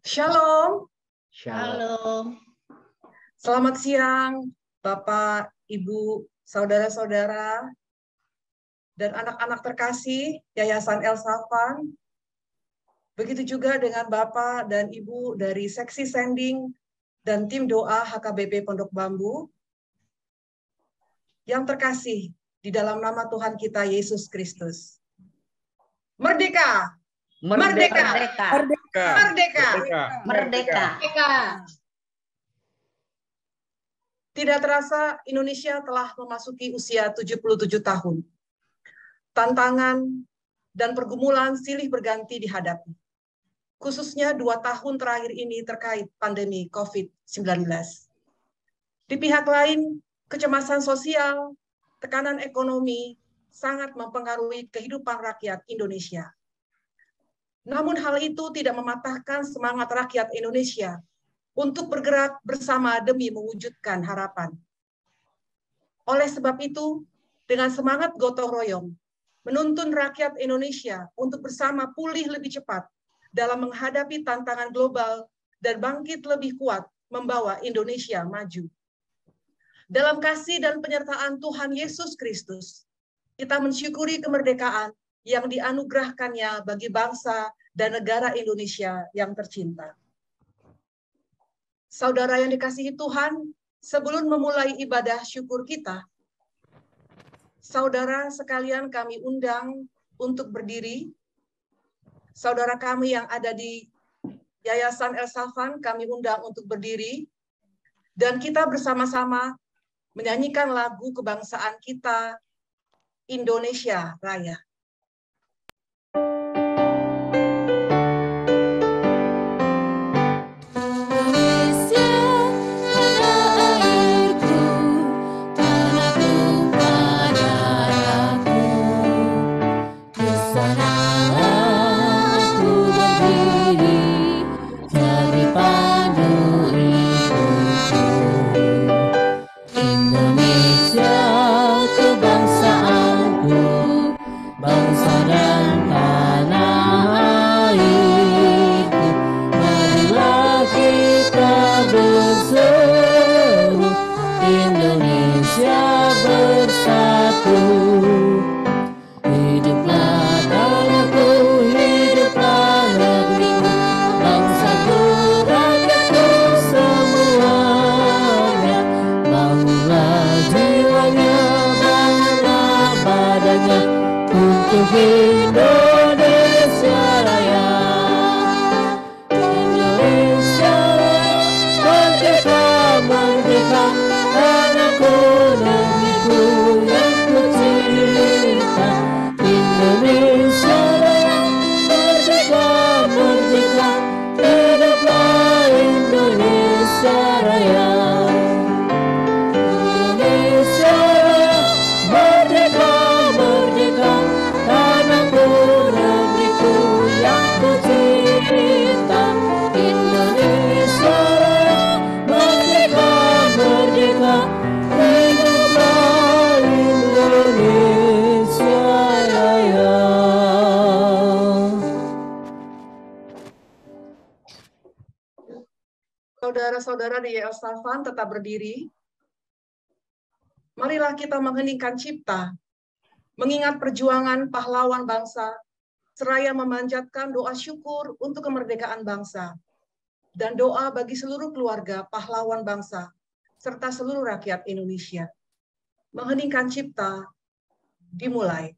Shalom, Shalom. Halo, selamat siang Bapak, Ibu, saudara-saudara, dan anak-anak terkasih Yayasan El Safan. Begitu juga dengan Bapak dan Ibu dari Seksi Sending dan tim doa HKBP Pondok Bambu. Yang terkasih di dalam nama Tuhan kita Yesus Kristus. Merdeka! Merdeka! merdeka, Merdeka! merdeka. Tidak terasa Indonesia telah memasuki usia 77 tahun. Tantangan dan pergumulan silih berganti dihadapi. Khususnya 2 tahun terakhir ini terkait pandemi COVID-19. Di pihak lain, kecemasan sosial, tekanan ekonomi sangat mempengaruhi kehidupan rakyat Indonesia. Namun hal itu tidak mematahkan semangat rakyat Indonesia untuk bergerak bersama demi mewujudkan harapan. Oleh sebab itu, dengan semangat gotong royong, menuntun rakyat Indonesia untuk bersama pulih lebih cepat dalam menghadapi tantangan global dan bangkit lebih kuat membawa Indonesia maju. Dalam kasih dan penyertaan Tuhan Yesus Kristus, kita mensyukuri kemerdekaan yang dianugerahkannya bagi bangsa dan negara Indonesia yang tercinta. Saudara yang dikasihi Tuhan, sebelum memulai ibadah syukur kita, saudara sekalian kami undang untuk berdiri. Saudara kami yang ada di Yayasan El Safan, kami undang untuk berdiri. Dan kita bersama-sama menyanyikan lagu kebangsaan kita, Indonesia Raya. Saudara-saudara di El Safan tetap berdiri. Marilah kita mengheningkan cipta, mengingat perjuangan pahlawan bangsa, seraya memanjatkan doa syukur untuk kemerdekaan bangsa, dan doa bagi seluruh keluarga pahlawan bangsa, serta seluruh rakyat Indonesia. Mengheningkan cipta, dimulai.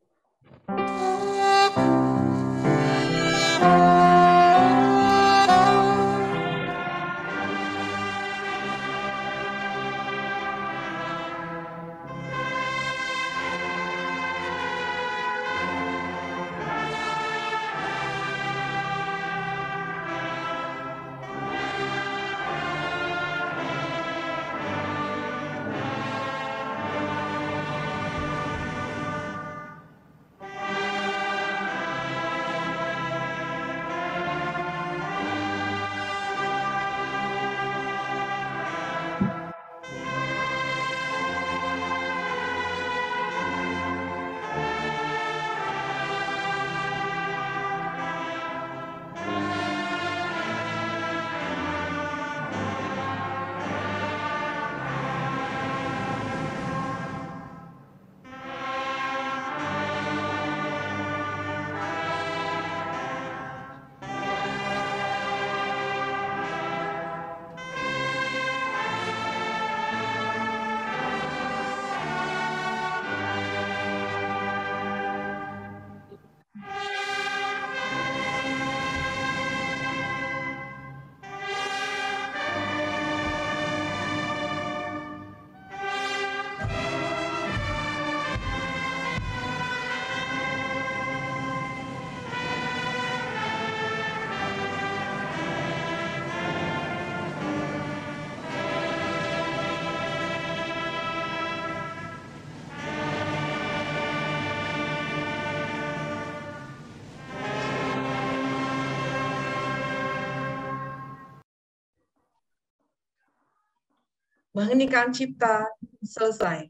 Mengheningkan cipta selesai.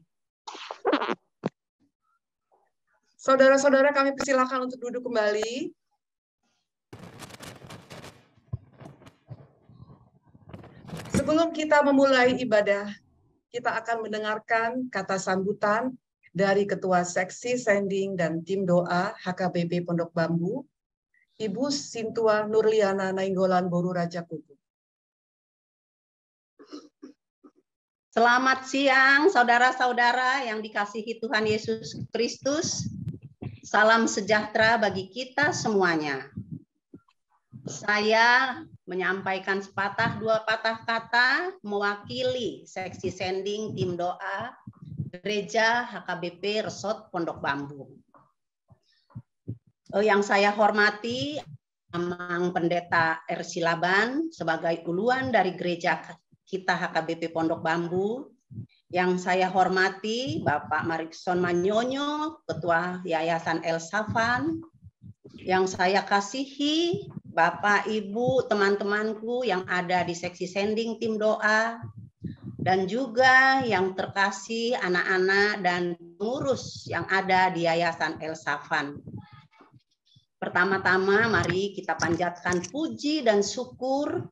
Saudara-saudara, kami persilakan untuk duduk kembali. Sebelum kita memulai ibadah, kita akan mendengarkan kata sambutan dari Ketua Seksi Sending dan Tim Doa HKBP Pondok Bambu, Ibu Sintua Nurliana Nainggolan Boru Raja Kutu. Selamat siang, saudara-saudara yang dikasihi Tuhan Yesus Kristus. Salam sejahtera bagi kita semuanya. Saya menyampaikan sepatah dua patah kata mewakili Seksi Sending Tim Doa Gereja HKBP Resort Pondok Bambu. Yang saya hormati, Amang Pendeta R. Silaban sebagai uluan dari gereja kita HKBP Pondok Bambu. Yang saya hormati Bapak Marikson Manyonyo, Ketua Yayasan El Safan. Yang saya kasihi Bapak, Ibu, teman-temanku yang ada di Seksi Sending Tim Doa, dan juga yang terkasih anak-anak dan pengurus yang ada di Yayasan El Safan. Pertama-tama mari kita panjatkan puji dan syukur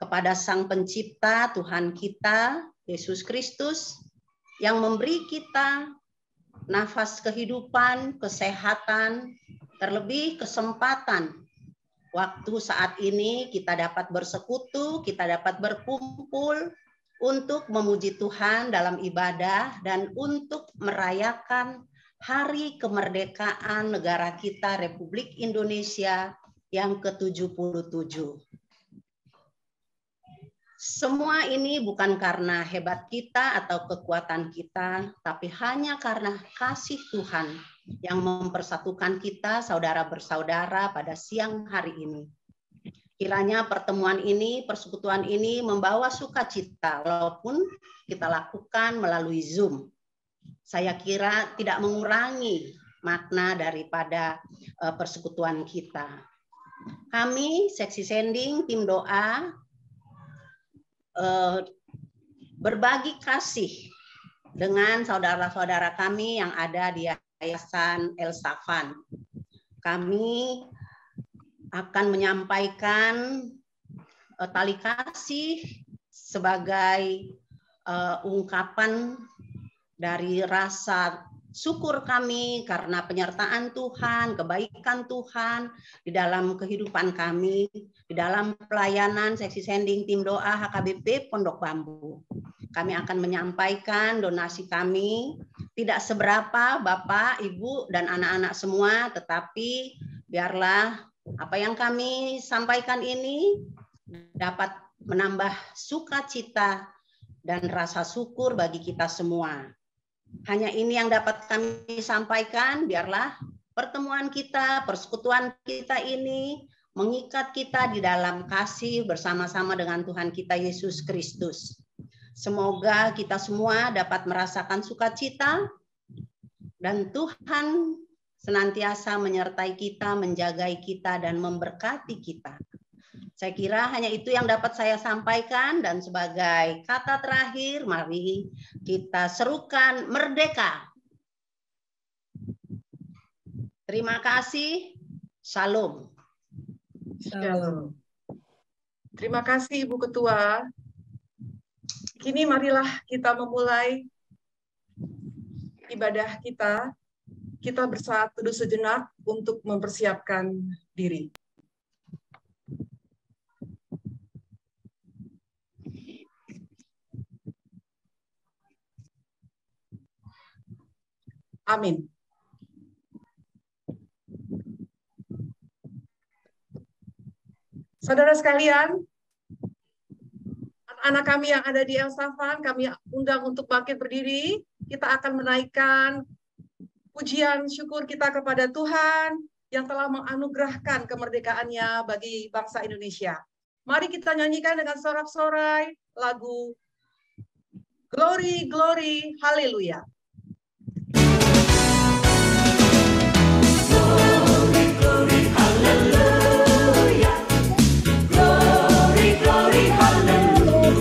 kepada Sang Pencipta Tuhan kita, Yesus Kristus, yang memberi kita nafas kehidupan, kesehatan, terlebih kesempatan. Waktu saat ini kita dapat bersekutu, kita dapat berkumpul untuk memuji Tuhan dalam ibadah dan untuk merayakan Hari Kemerdekaan negara kita, Republik Indonesia yang ke-77. Semua ini bukan karena hebat kita atau kekuatan kita, tapi hanya karena kasih Tuhan yang mempersatukan kita saudara bersaudara pada siang hari ini. Kiranya pertemuan ini, persekutuan ini membawa sukacita walaupun kita lakukan melalui Zoom. Saya kira tidak mengurangi makna daripada persekutuan kita. Kami, Seksi Sending, Tim Doa, berbagi kasih dengan saudara-saudara kami yang ada di Yayasan El Safan. Kami akan menyampaikan tali kasih sebagai ungkapan dari rasa syukur kami karena penyertaan Tuhan, kebaikan Tuhan di dalam kehidupan kami, di dalam pelayanan Seksi Sending Tim Doa HKBP Pondok Bambu. Kami akan menyampaikan donasi kami, tidak seberapa Bapak, Ibu, dan anak-anak semua, tetapi biarlah apa yang kami sampaikan ini dapat menambah sukacita dan rasa syukur bagi kita semua. Hanya ini yang dapat kami sampaikan, biarlah pertemuan kita, persekutuan kita ini mengikat kita di dalam kasih bersama-sama dengan Tuhan kita Yesus Kristus. Semoga kita semua dapat merasakan sukacita dan Tuhan senantiasa menyertai kita, menjagai kita, dan memberkati kita. Saya kira hanya itu yang dapat saya sampaikan, dan sebagai kata terakhir, mari kita serukan merdeka. Terima kasih. Shalom. Shalom. Terima kasih Ibu Ketua. Kini marilah kita memulai ibadah kita. Kita bersaat teduh sejenak untuk mempersiapkan diri. Amin. Saudara sekalian, anak-anak kami yang ada di El Safan, kami undang untuk bangkit berdiri. Kita akan menaikkan pujian syukur kita kepada Tuhan yang telah menganugerahkan kemerdekaannya bagi bangsa Indonesia. Mari kita nyanyikan dengan sorak-sorai lagu Glory, Glory, Haleluya. Glory, hallelujah. Glory, glory, hallelujah.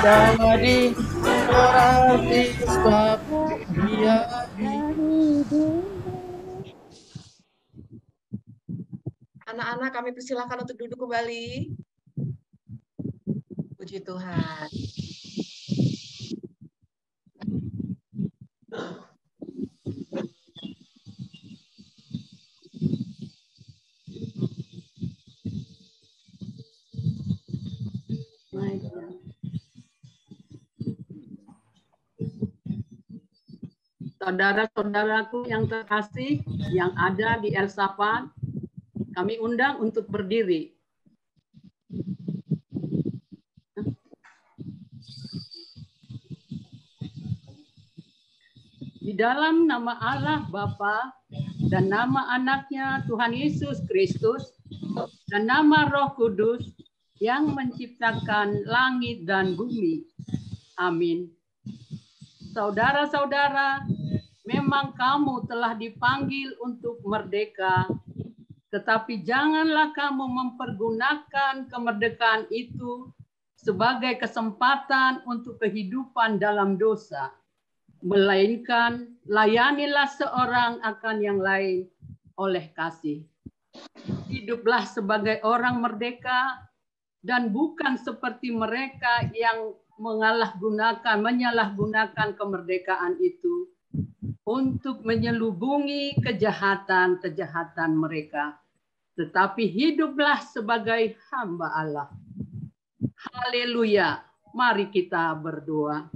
Jadi orasi sebab dia Anak-anak kami persilakan untuk duduk kembali. Puji Tuhan. Saudara-saudaraku yang terkasih yang ada di Elsafan, kami undang untuk berdiri. Di dalam nama Allah Bapa dan nama anaknya Tuhan Yesus Kristus dan nama Roh Kudus yang menciptakan langit dan bumi. Amin. Saudara-saudara, memang kamu telah dipanggil untuk merdeka, tetapi janganlah kamu mempergunakan kemerdekaan itu sebagai kesempatan untuk kehidupan dalam dosa, melainkan layanilah seorang akan yang lain oleh kasih. Hiduplah sebagai orang merdeka dan bukan seperti mereka yang menyalahgunakan kemerdekaan itu untuk menyelubungi kejahatan-kejahatan mereka. Tetapi hiduplah sebagai hamba Allah. Haleluya. Mari kita berdoa.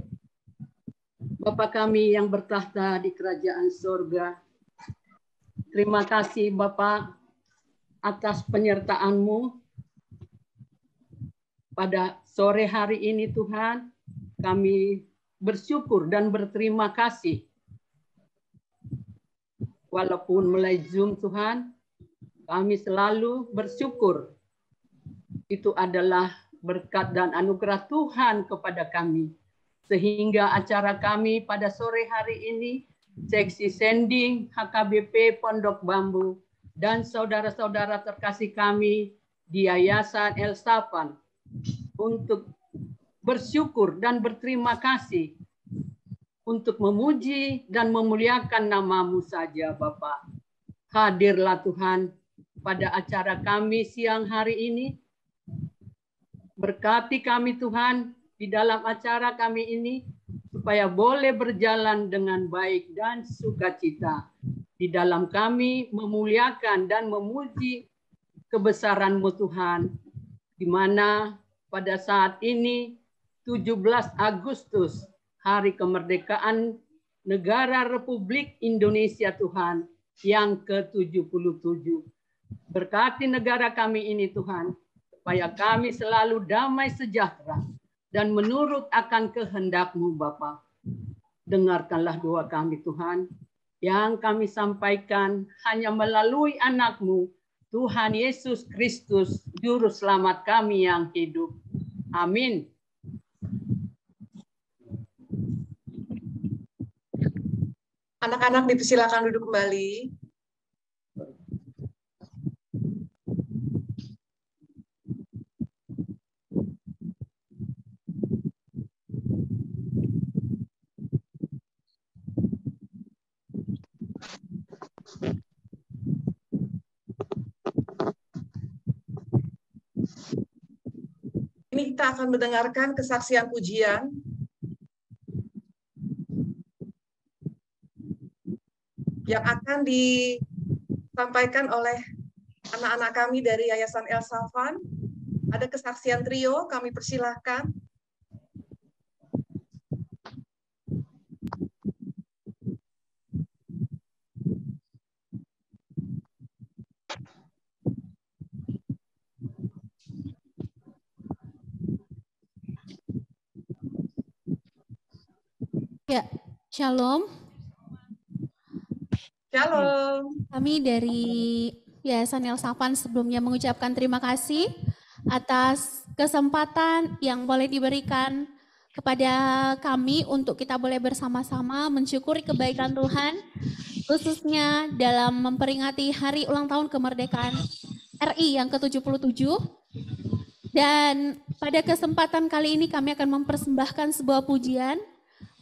Bapa kami yang bertahta di kerajaan surga, terima kasih Bapa atas penyertaan-Mu pada sore hari ini Tuhan. Kami bersyukur dan berterima kasih. Walaupun melalui Zoom Tuhan, kami selalu bersyukur. Itu adalah berkat dan anugerah Tuhan kepada kami. Sehingga acara kami pada sore hari ini, seksi sending HKBP Pondok Bambu, dan saudara-saudara terkasih kami di Yayasan Elsafan, untuk bersyukur dan berterima kasih untuk memuji dan memuliakan nama-Mu saja Bapa. Hadirlah Tuhan pada acara kami siang hari ini. Berkati kami Tuhan di dalam acara kami ini supaya boleh berjalan dengan baik dan sukacita. Di dalam kami memuliakan dan memuji kebesaran-Mu Tuhan, di mana pada saat ini 17 Agustus, Hari Kemerdekaan Negara Republik Indonesia Tuhan yang ke-77. Berkati negara kami ini Tuhan, supaya kami selalu damai sejahtera dan menurut akan kehendak-Mu Bapa. Dengarkanlah doa kami Tuhan, yang kami sampaikan hanya melalui anak-Mu, Tuhan Yesus Kristus, Juru Selamat kami yang hidup. Amin. Anak-anak dipersilakan duduk kembali. Ini kita akan mendengarkan kesaksian pujian yang akan disampaikan oleh anak-anak kami dari Yayasan Elsafan. Ada kesaksian trio, kami persilahkan. Ya, Shalom. Shalom. Kami dari Yayasan Elsafan sebelumnya mengucapkan terima kasih atas kesempatan yang boleh diberikan kepada kami untuk kita boleh bersama-sama mensyukuri kebaikan Tuhan, khususnya dalam memperingati hari ulang tahun kemerdekaan RI yang ke-77. Dan pada kesempatan kali ini kami akan mempersembahkan sebuah pujian.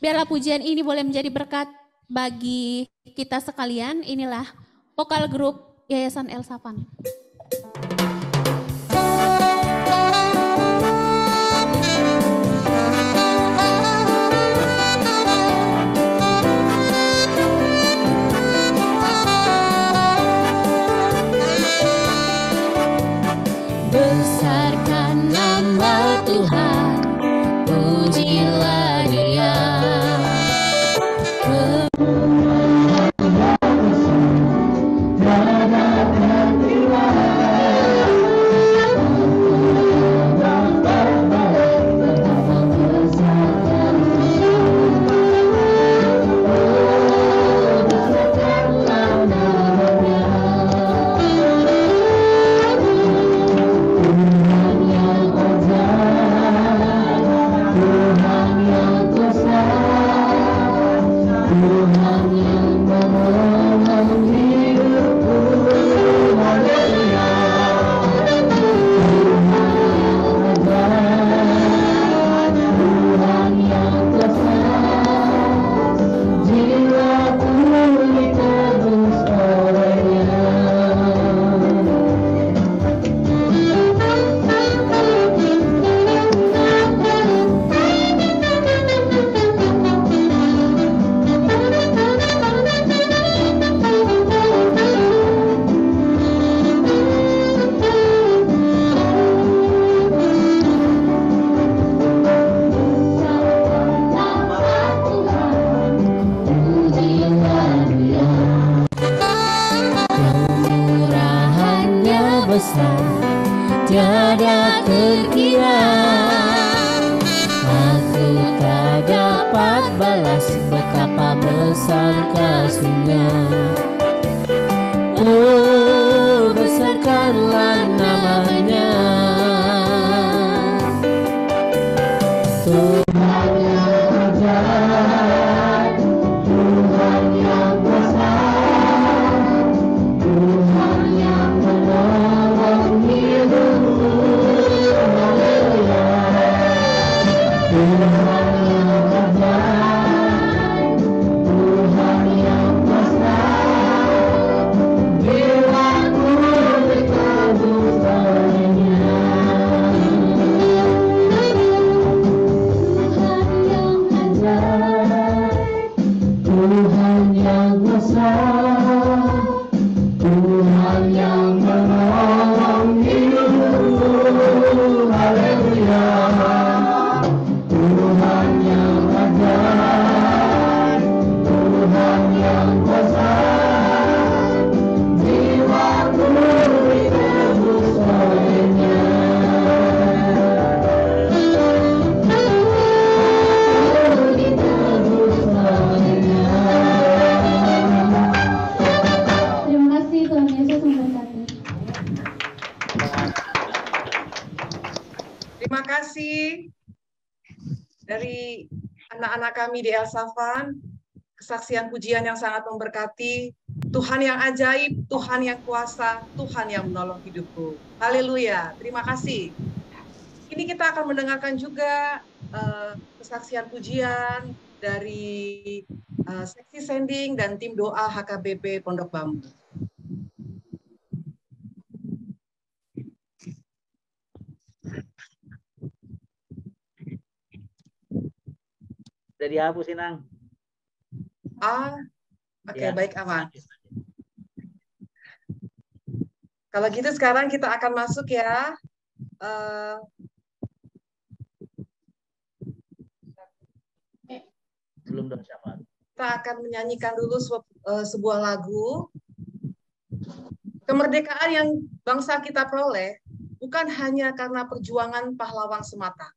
Biarlah pujian ini boleh menjadi berkat bagi kita sekalian. Inilah vokal grup Yayasan El Safan. Besarkan nama Tuhan, pujilah Dia. Besar, tiada terkira. Aku tak dapat balas betapa besar kasih-Nya. Oh, besarkanlah nama-Nya. Tuhan yang ajaib, Tuhan yang besar, Tuhan yang menolong hidupku. Haleluya. Tuhan yang ajaib, Tuhan yang besar, bila ku diteguh oleh-Nya. Tuhan yang ajaib, Tuhan yang besar, Tuhan yang menolong hidupku. Haleluya. Tuhan yang ajaib, Tuhan yang besar, jiwaku ditebus oleh-Nya. Ditebus oleh-Nya. Terima kasih, Tuhan Yesus memberkati. Terima kasih dari anak-anak kami di El Safan, kesaksian pujian yang sangat memberkati. Tuhan yang ajaib, Tuhan yang kuasa, Tuhan yang menolong hidupku. Haleluya, terima kasih. Ini kita akan mendengarkan juga kesaksian pujian dari seksi sending dan tim doa HKBP Pondok Bambu. Udah dihapus, Inang. Oke, Ya. baik, aman. Kalau gitu sekarang kita akan masuk ya. Belum dong siapa? Kita akan menyanyikan dulu sebuah lagu. Kemerdekaan yang bangsa kita peroleh bukan hanya karena perjuangan pahlawan semata,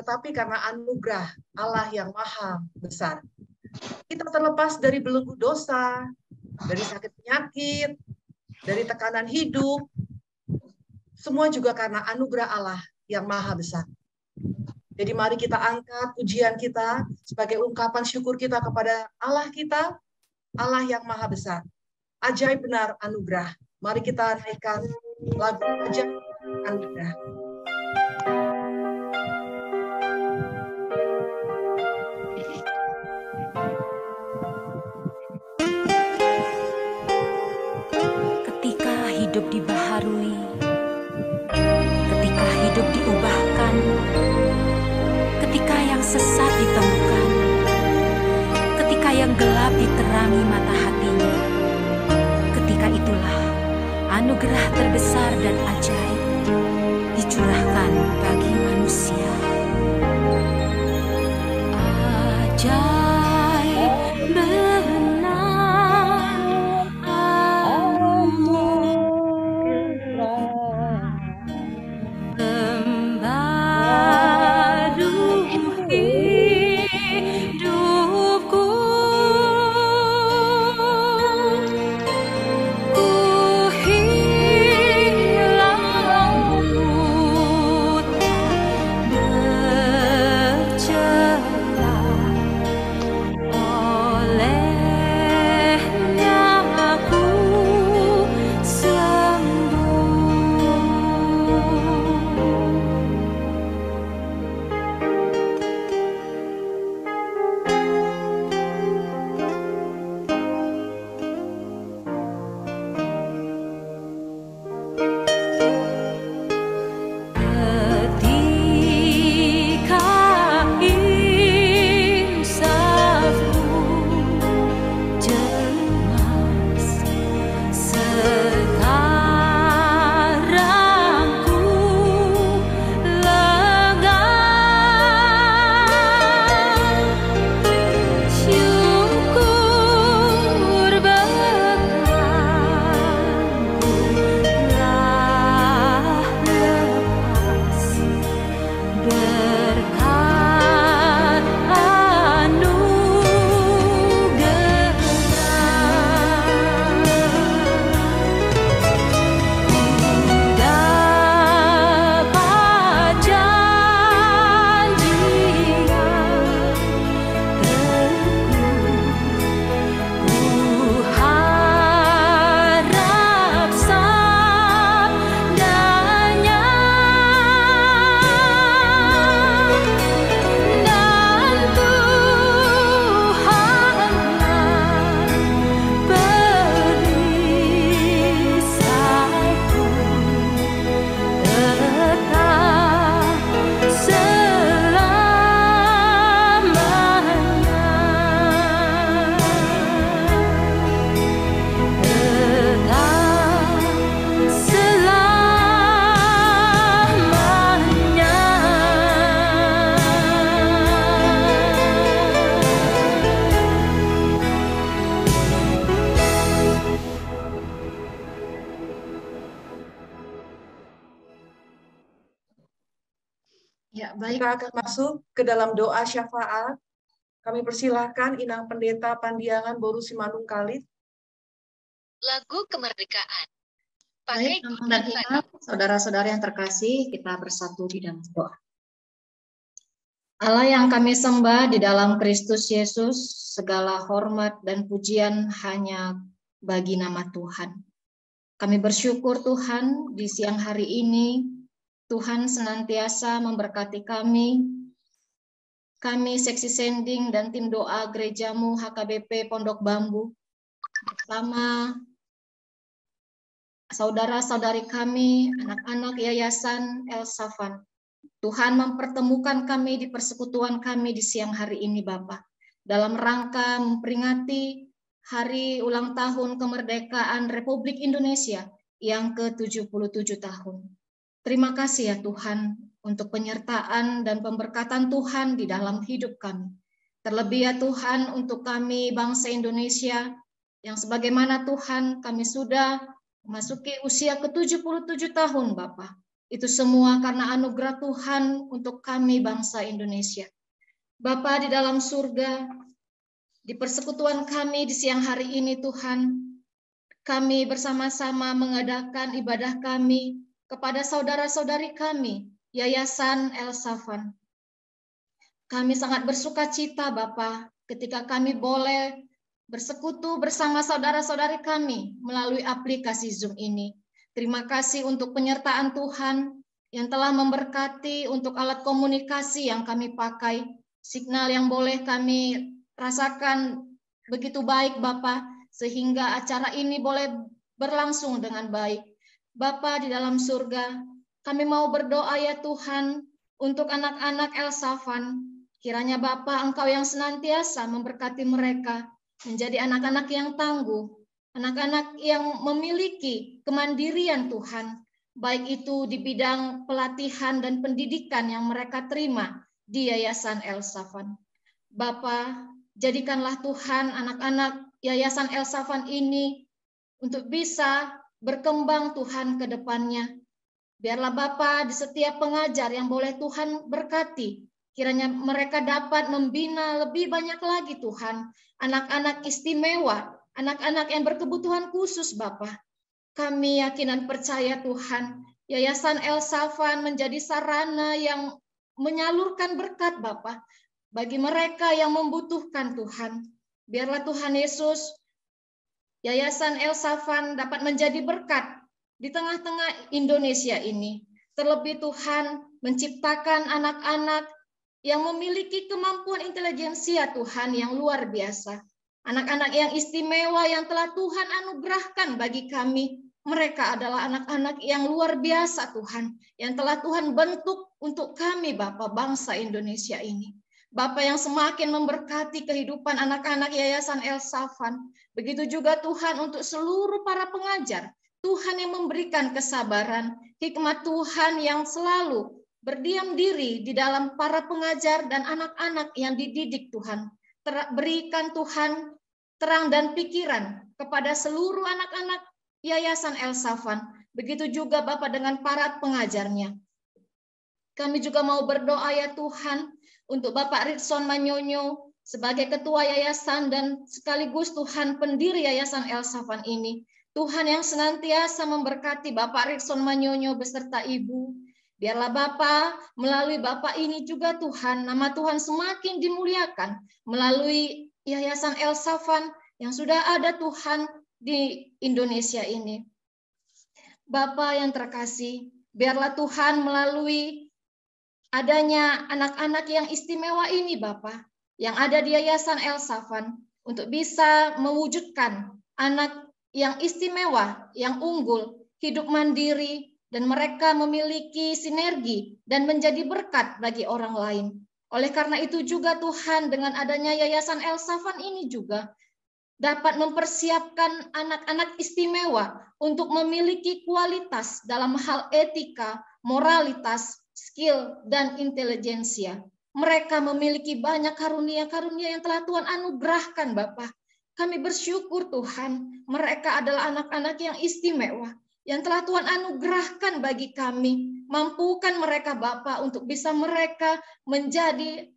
tetapi karena anugerah Allah yang maha besar. Kita terlepas dari belenggu dosa, dari sakit penyakit, dari tekanan hidup, semua juga karena anugerah Allah yang maha besar. Jadi mari kita angkat pujian kita sebagai ungkapan syukur kita kepada Allah kita, Allah yang Maha Besar. Ajaib benar anugerah. Mari kita naikkan lagu Ajaib Anugerah. Ketika hidup dibaharui, ketika hidup diubahkan, ketika yang sesat ditemukan, ketika yang gelap diterangi mata hatinya, ketika itulah anugerah terbesar dan ajaib dicurahkan bagi manusia. Ajaib benar membaharui hidupku. Ku hilang hutan bercela, olehnya aku sembuh. Ketika insafku jelas, sekarang ku lega. Syukur bekanku telah lepas berkat anugerah. Dapat janji yang teguh, ku harap sabdanya, dan Tuhanlah perisaiku tetap selamanya, tetap selamanya. Ya, baik, kita akan masuk ke dalam doa syafaat. Kami persilahkan Inang Pendeta Pandiangan Boru Simanung Kalit. Lagu kemerdekaan. Baik, Pakai Inang dan Inang, saudara-saudara yang terkasih, kita bersatu di dalam doa. Allah yang kami sembah di dalam Kristus Yesus, segala hormat dan pujian hanya bagi nama Tuhan. Kami bersyukur Tuhan di siang hari ini, Tuhan senantiasa memberkati kami seksi sending dan tim doa gerejamu HKBP Pondok Bambu, bersama saudara-saudari kami, anak-anak Yayasan El Safan. Tuhan mempertemukan kami di persekutuan kami di siang hari ini Bapa, dalam rangka memperingati hari ulang tahun kemerdekaan Republik Indonesia yang ke-77 tahun. Terima kasih ya Tuhan untuk penyertaan dan pemberkatan Tuhan di dalam hidup kami. Terlebih ya Tuhan untuk kami bangsa Indonesia yang sebagaimana Tuhan kami sudah memasuki usia ke-77 tahun Bapa. Itu semua karena anugerah Tuhan untuk kami bangsa Indonesia. Bapa di dalam surga, di persekutuan kami di siang hari ini Tuhan, kami bersama-sama mengadakan ibadah kami kepada saudara-saudari kami, Yayasan El Safan. Kami sangat bersuka cita Bapa ketika kami boleh bersekutu bersama saudara-saudari kami melalui aplikasi Zoom ini. Terima kasih untuk penyertaan Tuhan yang telah memberkati untuk alat komunikasi yang kami pakai, signal yang boleh kami rasakan begitu baik Bapa, sehingga acara ini boleh berlangsung dengan baik. Bapa di dalam surga, kami mau berdoa ya Tuhan untuk anak-anak Elsafan. Kiranya Bapa Engkau yang senantiasa memberkati mereka menjadi anak-anak yang tangguh, anak-anak yang memiliki kemandirian Tuhan, baik itu di bidang pelatihan dan pendidikan yang mereka terima di Yayasan Elsafan. Bapa, jadikanlah Tuhan anak-anak Yayasan Elsafan ini untuk bisa berkembang Tuhan ke depannya. Biarlah Bapa di setiap pengajar yang boleh Tuhan berkati, kiranya mereka dapat membina lebih banyak lagi Tuhan, anak-anak istimewa, anak-anak yang berkebutuhan khusus Bapa. Kami yakin dan percaya Tuhan, Yayasan Elsafan menjadi sarana yang menyalurkan berkat Bapa bagi mereka yang membutuhkan Tuhan. Biarlah Tuhan Yesus, Yayasan Elsafan dapat menjadi berkat di tengah-tengah Indonesia ini. Terlebih Tuhan menciptakan anak-anak yang memiliki kemampuan intelijensia Tuhan yang luar biasa. Anak-anak yang istimewa yang telah Tuhan anugerahkan bagi kami. Mereka adalah anak-anak yang luar biasa Tuhan, yang telah Tuhan bentuk untuk kami Bapa bangsa Indonesia ini. Bapa yang semakin memberkati kehidupan anak-anak Yayasan Elsafan. Begitu juga Tuhan untuk seluruh para pengajar. Tuhan yang memberikan kesabaran, hikmat Tuhan yang selalu berdiam diri di dalam para pengajar dan anak-anak yang dididik Tuhan. Berikan Tuhan terang dan pikiran kepada seluruh anak-anak Yayasan Elsafan. Begitu juga Bapa dengan para pengajarnya. Kami juga mau berdoa ya Tuhan untuk Bapak Ritson Manyonyo sebagai ketua yayasan dan sekaligus Tuhan pendiri Yayasan Elsafan ini. Tuhan yang senantiasa memberkati Bapak Ritson Manyonyo beserta Ibu. Biarlah Bapa melalui Bapak ini juga Tuhan, nama Tuhan semakin dimuliakan melalui Yayasan Elsafan yang sudah ada Tuhan di Indonesia ini. Bapa yang terkasih, biarlah Tuhan melalui adanya anak-anak yang istimewa ini Bapa, yang ada di Yayasan Elsafan, untuk bisa mewujudkan anak yang istimewa, yang unggul, hidup mandiri, dan mereka memiliki sinergi dan menjadi berkat bagi orang lain. Oleh karena itu juga Tuhan dengan adanya Yayasan Elsafan ini juga dapat mempersiapkan anak-anak istimewa untuk memiliki kualitas dalam hal etika, moralitas, skill, dan intelijensia. Mereka memiliki banyak karunia-karunia yang telah Tuhan anugerahkan Bapa. Kami bersyukur Tuhan, mereka adalah anak-anak yang istimewa, yang telah Tuhan anugerahkan bagi kami. Mampukan mereka Bapa untuk bisa mereka menjadi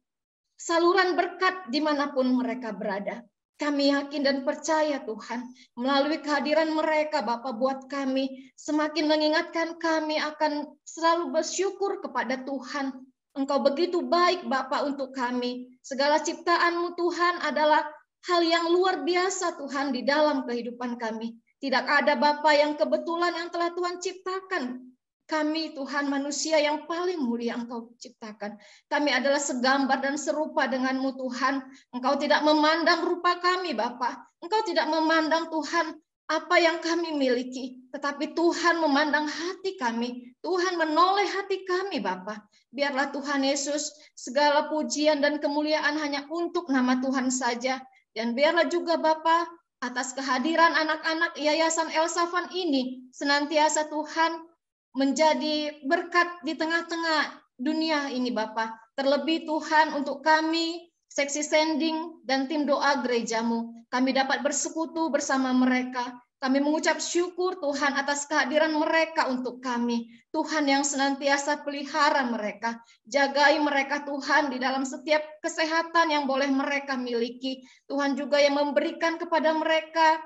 saluran berkat dimanapun mereka berada. Kami yakin dan percaya Tuhan, melalui kehadiran mereka Bapa buat kami, semakin mengingatkan kami akan selalu bersyukur kepada Tuhan. Engkau begitu baik Bapa untuk kami. Segala ciptaan-Mu Tuhan adalah hal yang luar biasa Tuhan di dalam kehidupan kami. Tidak ada Bapa yang kebetulan yang telah Tuhan ciptakan. Kami Tuhan manusia yang paling mulia Engkau ciptakan. Kami adalah segambar dan serupa dengan-Mu Tuhan. Engkau tidak memandang rupa kami Bapa. Engkau tidak memandang Tuhan apa yang kami miliki. Tetapi Tuhan memandang hati kami. Tuhan menoleh hati kami Bapa. Biarlah Tuhan Yesus segala pujian dan kemuliaan hanya untuk nama Tuhan saja. Dan biarlah juga Bapa atas kehadiran anak-anak Yayasan Elsafan ini senantiasa Tuhan menjadi berkat di tengah-tengah dunia ini Bapa. Terlebih Tuhan untuk kami, seksi sending dan tim doa gereja-Mu. Kami dapat bersekutu bersama mereka. Kami mengucap syukur Tuhan atas kehadiran mereka untuk kami. Tuhan yang senantiasa pelihara mereka. Jagai mereka Tuhan di dalam setiap kesehatan yang boleh mereka miliki. Tuhan juga yang memberikan kepada mereka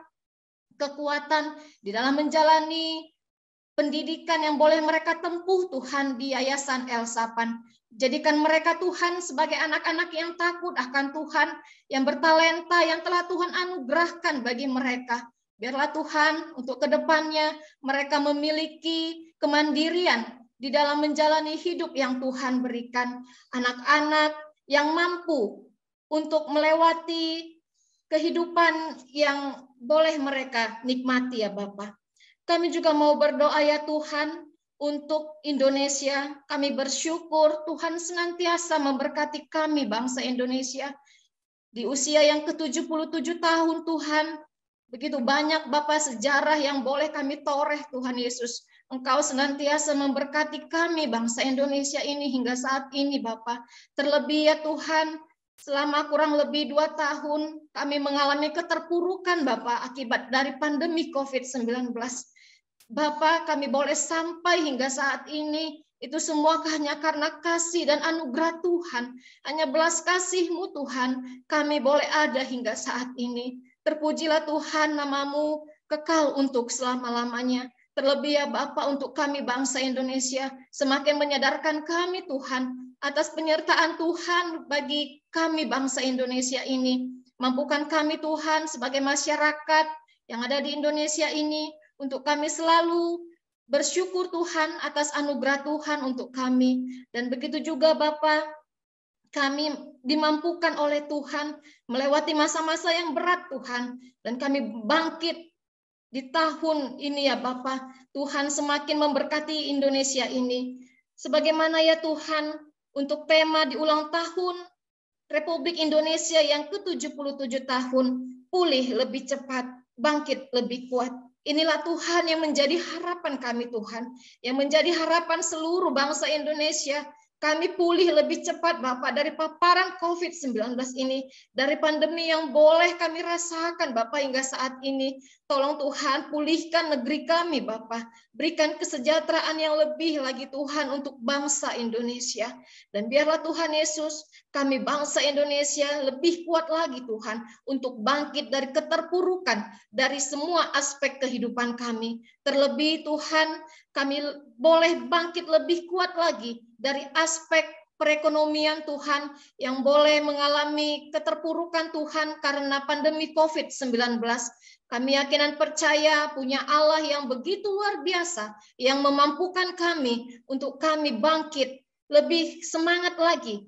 kekuatan di dalam menjalani pendidikan yang boleh mereka tempuh Tuhan di Yayasan Elsafan. Jadikan mereka Tuhan sebagai anak-anak yang takut akan Tuhan, yang bertalenta, yang telah Tuhan anugerahkan bagi mereka. Biarlah Tuhan untuk kedepannya mereka memiliki kemandirian di dalam menjalani hidup yang Tuhan berikan. Anak-anak yang mampu untuk melewati kehidupan yang boleh mereka nikmati ya Bapa. Kami juga mau berdoa ya Tuhan, untuk Indonesia. Kami bersyukur Tuhan senantiasa memberkati kami bangsa Indonesia. Di usia yang ke-77 tahun Tuhan, begitu banyak Bapa sejarah yang boleh kami toreh Tuhan Yesus. Engkau senantiasa memberkati kami bangsa Indonesia ini hingga saat ini Bapa. Terlebih ya Tuhan, selama kurang lebih 2 tahun kami mengalami keterpurukan Bapa akibat dari pandemi COVID-19. Bapa, kami boleh sampai hingga saat ini, itu semua hanya karena kasih dan anugerah Tuhan. Hanya belas kasih-Mu Tuhan, kami boleh ada hingga saat ini. Terpujilah Tuhan, nama-Mu kekal untuk selama-lamanya. Terlebih ya Bapa, untuk kami bangsa Indonesia, semakin menyadarkan kami Tuhan, atas penyertaan Tuhan bagi kami bangsa Indonesia ini. Mampukan kami Tuhan sebagai masyarakat yang ada di Indonesia ini, untuk kami selalu bersyukur Tuhan atas anugerah Tuhan untuk kami. Dan begitu juga Bapa, kami dimampukan oleh Tuhan melewati masa-masa yang berat Tuhan. Dan kami bangkit di tahun ini ya Bapa. Tuhan semakin memberkati Indonesia ini. Sebagaimana ya Tuhan, untuk tema di ulang tahun Republik Indonesia yang ke-77 tahun, pulih lebih cepat, bangkit lebih kuat. Inilah Tuhan yang menjadi harapan kami Tuhan, yang menjadi harapan seluruh bangsa Indonesia. Kami pulih lebih cepat Bapak dari paparan COVID-19 ini, dari pandemi yang boleh kami rasakan Bapak hingga saat ini. Tolong Tuhan pulihkan negeri kami Bapak, berikan kesejahteraan yang lebih lagi Tuhan untuk bangsa Indonesia. Dan biarlah Tuhan Yesus, kami bangsa Indonesia lebih kuat lagi Tuhan untuk bangkit dari keterpurukan dari semua aspek kehidupan kami. Terlebih Tuhan, kami boleh bangkit lebih kuat lagi dari aspek perekonomian Tuhan yang boleh mengalami keterpurukan Tuhan karena pandemi COVID-19. Kami yakin dan percaya punya Allah yang begitu luar biasa, yang memampukan kami untuk kami bangkit lebih semangat lagi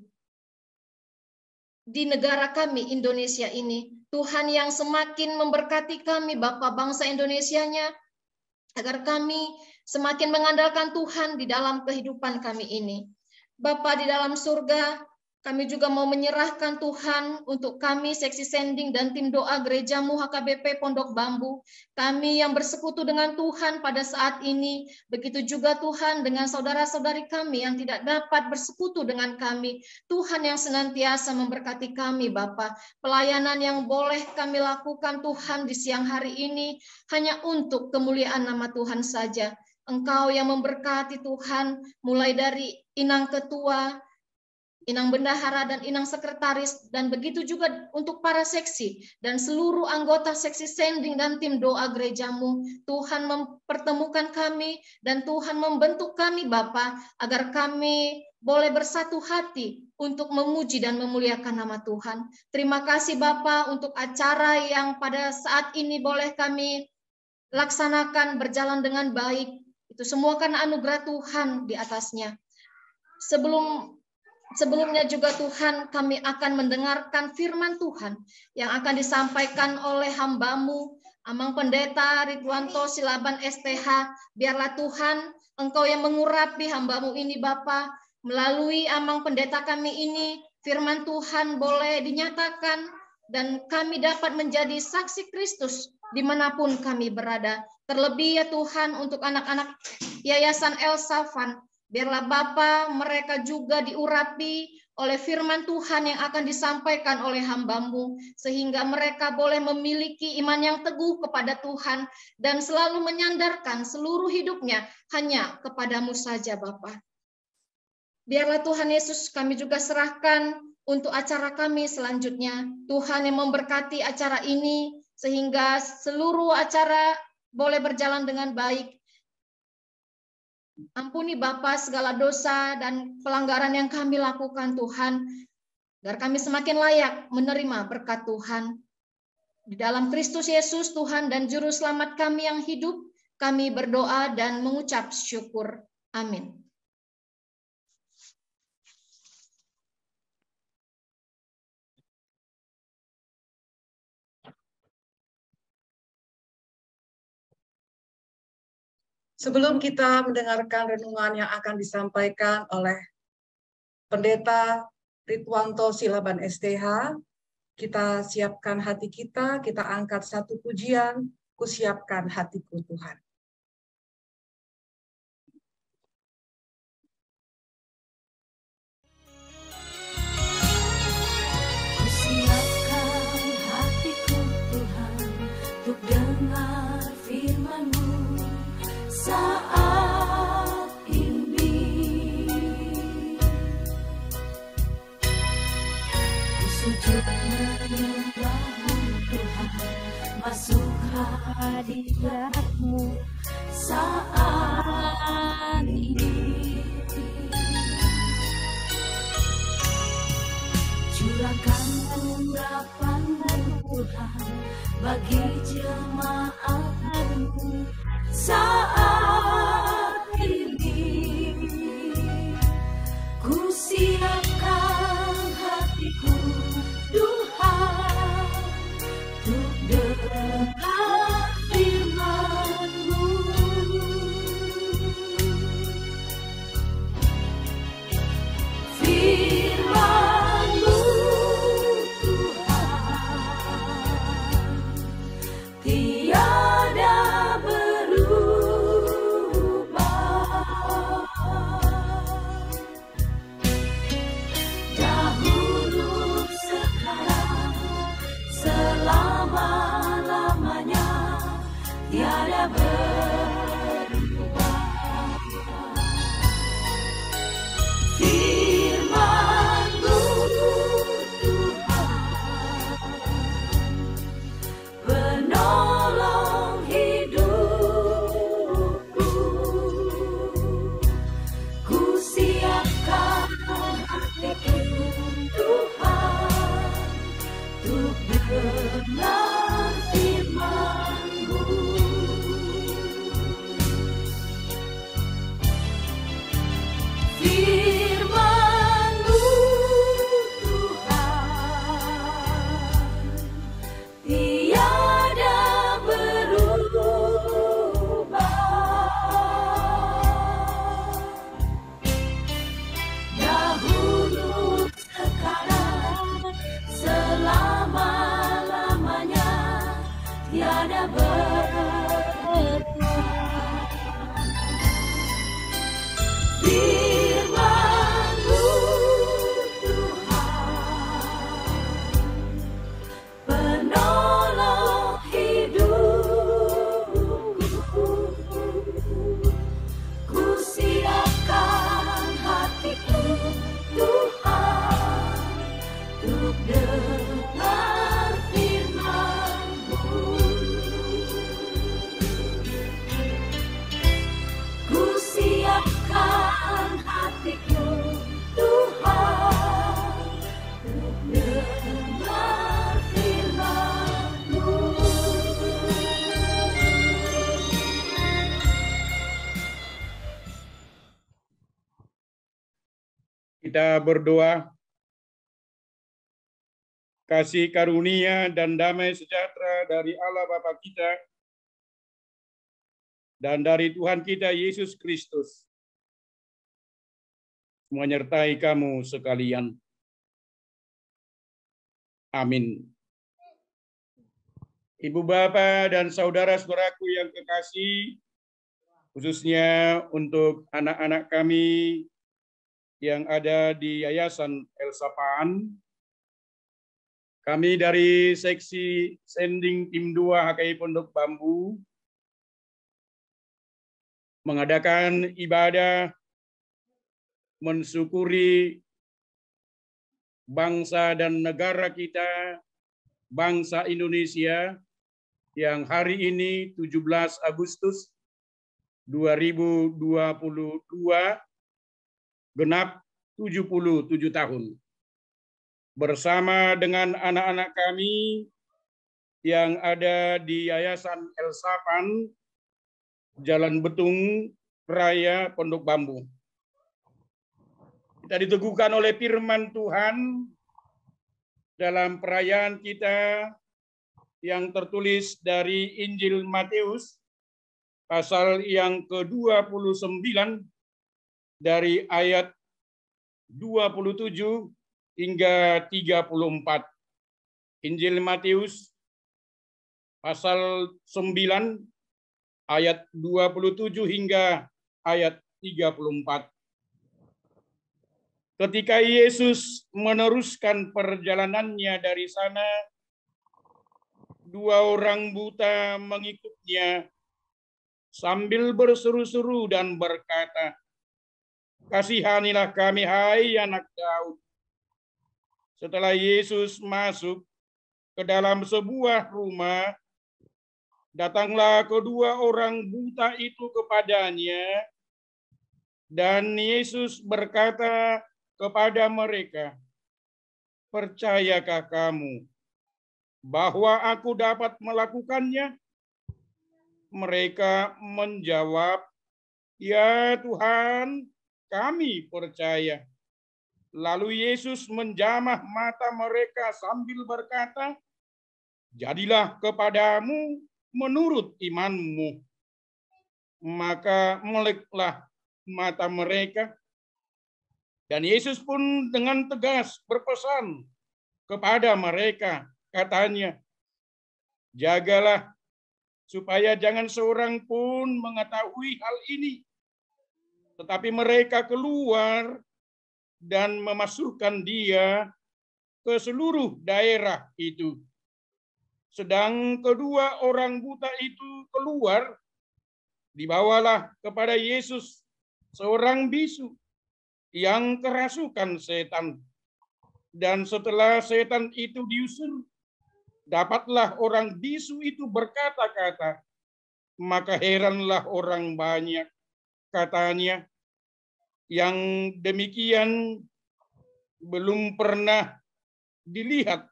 di negara kami Indonesia ini. Tuhan yang semakin memberkati kami Bapak bangsa Indonesianya, agar kami semakin mengandalkan Tuhan di dalam kehidupan kami ini. Bapa di dalam surga, kami juga mau menyerahkan Tuhan untuk kami seksi sending dan tim doa gerejamu HKBP Pondok Bambu. Kami yang bersekutu dengan Tuhan pada saat ini, begitu juga Tuhan dengan saudara-saudari kami yang tidak dapat bersekutu dengan kami. Tuhan yang senantiasa memberkati kami Bapa. Pelayanan yang boleh kami lakukan Tuhan di siang hari ini hanya untuk kemuliaan nama Tuhan saja. Engkau yang memberkati Tuhan, mulai dari inang ketua, inang bendahara, dan inang sekretaris, dan begitu juga untuk para seksi, dan seluruh anggota seksi sending dan tim doa gerejamu. Tuhan mempertemukan kami, dan Tuhan membentuk kami Bapa, agar kami boleh bersatu hati untuk memuji dan memuliakan nama Tuhan. Terima kasih Bapa untuk acara yang pada saat ini boleh kami laksanakan berjalan dengan baik. Itu semua karena anugerah Tuhan di atasnya. Sebelumnya juga Tuhan, kami akan mendengarkan firman Tuhan yang akan disampaikan oleh hamba-Mu, Amang Pendeta Ridwanto Silaban STH. Biarlah Tuhan, Engkau yang mengurapi hamba-Mu ini Bapa, melalui Amang Pendeta kami ini, firman Tuhan boleh dinyatakan, dan kami dapat menjadi saksi Kristus dimanapun kami berada. Terlebih ya Tuhan, untuk anak-anak Yayasan El Safan, biarlah Bapa mereka juga diurapi oleh firman Tuhan yang akan disampaikan oleh hamba-Mu, sehingga mereka boleh memiliki iman yang teguh kepada Tuhan dan selalu menyandarkan seluruh hidupnya hanya kepada-Mu saja Bapa. Biarlah Tuhan Yesus, kami juga serahkan untuk acara kami selanjutnya. Tuhan yang memberkati acara ini sehingga seluruh acara boleh berjalan dengan baik. Ampuni Bapa segala dosa dan pelanggaran yang kami lakukan Tuhan, agar kami semakin layak menerima berkat Tuhan. Di dalam Kristus Yesus Tuhan dan Juru Selamat kami yang hidup, kami berdoa dan mengucap syukur. Amin. Sebelum kita mendengarkan renungan yang akan disampaikan oleh Pendeta Ridwanto Silaban STH, kita siapkan hati kita angkat satu pujian, kusiapkan hatiku Tuhan. Kusiapkan hatiku Tuhan untuk dengar firman-Mu saat ini. Ku sujud menyembah-Mu Tuhan, masuk hadirat-Mu saat ini. Curahkan urapan-Mu Tuhan bagi jemaat-Mu saat ini. Ku siapkan hatiku Tuhan untuk dengar firman-Mu. Firman-Mu tiada berubah. Dahulu, sekarang, selama-lamanya tiada berubah. Firman-Mu penolong hidupku. Ku siapkan hatiku Tuhan untuk dengar firman-Mu. Firman-Mu Tuhan tiada berubah. Dahulu, sekarang, selama-lamanya tiada berubah. Firman-Mu Tuhan penolong hidupku. Ku siapkan hatiku Tuhan untuk dengar firman-Mu. Ku siapkan hatiku Tuhan untuk dengar firman-Mu. Kita berdoa. Kasih karunia dan damai sejahtera dari Allah Bapa kita dan dari Tuhan kita Yesus Kristus menyertai kamu sekalian. Amin. Ibu Bapa dan saudara-saudaraku yang kekasih, khususnya untuk anak-anak kami yang ada di Yayasan Elsafan, kami dari seksi sending tim 2 HKI Pondok Bambu mengadakan ibadah mensyukuri bangsa dan negara kita, bangsa Indonesia, yang hari ini 17 Agustus 2022 genap 77 tahun. Bersama dengan anak-anak kami yang ada di Yayasan El-Safan, Jalan Betung Raya, Pondok Bambu. Kita diteguhkan oleh firman Tuhan dalam perayaan kita yang tertulis dari Injil Matius, pasal yang ke-29 dari ayat 27 hingga 34. Injil Matius pasal 9 ayat 27 hingga ayat 34. Ketika Yesus meneruskan perjalanannya dari sana, dua orang buta mengikutnya sambil berseru-seru dan berkata, "Kasihanilah kami, hai anak Daud." Setelah Yesus masuk ke dalam sebuah rumah, datanglah kedua orang buta itu kepadanya, dan Yesus berkata kepada mereka, "Percayakah kamu bahwa aku dapat melakukannya?" Mereka menjawab, "Ya Tuhan, kami percaya." Lalu Yesus menjamah mata mereka sambil berkata, "Jadilah kepadamu menurut imanmu." Maka meleklah mata mereka. Dan Yesus pun dengan tegas berpesan kepada mereka, katanya, "Jagalah supaya jangan seorang pun mengetahui hal ini." Tetapi mereka keluar dan memasukkan dia ke seluruh daerah itu. Sedang kedua orang buta itu keluar, dibawalah kepada Yesus seorang bisu yang kerasukan setan. Dan setelah setan itu diusir, dapatlah orang bisu itu berkata-kata. Maka heranlah orang banyak, katanya, yang demikian belum pernah dilihat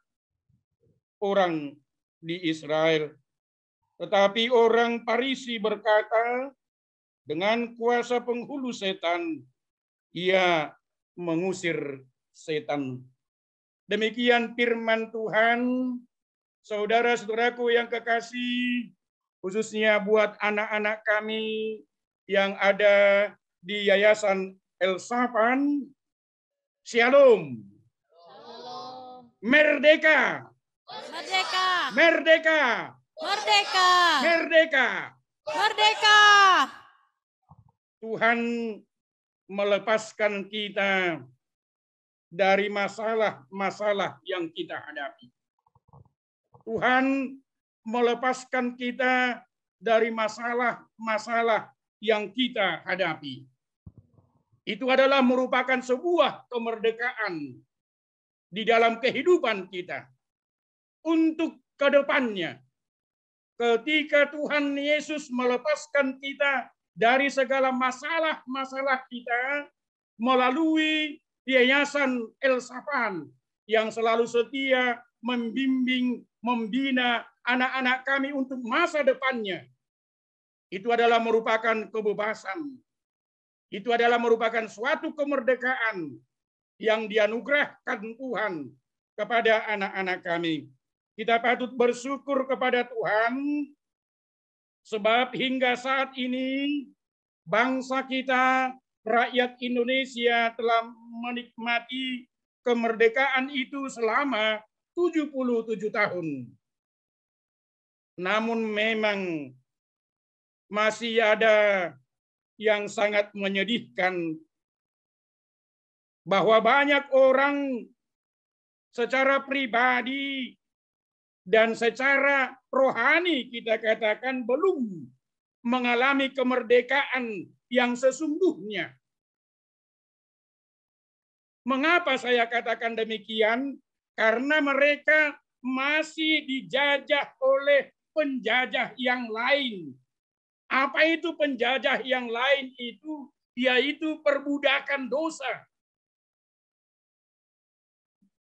orang di Israel. Tetapi orang Farisi berkata, dengan kuasa penghulu setan, ia mengusir setan. Demikian firman Tuhan. Saudara-saudaraku yang kekasih, khususnya buat anak-anak kami yang ada di Yayasan El-Safan, Shalom. Merdeka. Merdeka. Merdeka. Merdeka. Merdeka. Merdeka. Tuhan melepaskan kita dari masalah-masalah yang kita hadapi. Tuhan melepaskan kita dari masalah-masalah yang kita hadapi. Itu adalah merupakan sebuah kemerdekaan di dalam kehidupan kita. Untuk ke depannya, ketika Tuhan Yesus melepaskan kita dari segala masalah-masalah kita melalui Yayasan El-Safan yang selalu setia membimbing, membina anak-anak kami untuk masa depannya. Itu adalah merupakan kebebasan. Itu adalah merupakan suatu kemerdekaan yang dianugerahkan Tuhan kepada anak-anak kami. Kita patut bersyukur kepada Tuhan, sebab hingga saat ini bangsa kita, rakyat Indonesia telah menikmati kemerdekaan itu selama 77 tahun. Namun memang masih ada yang sangat menyedihkan bahwa banyak orang secara pribadi dan secara rohani kita katakan belum mengalami kemerdekaan yang sesungguhnya. Mengapa saya katakan demikian? Karena mereka masih dijajah oleh penjajah yang lain. Apa itu penjajah yang lain itu? Yaitu perbudakan dosa.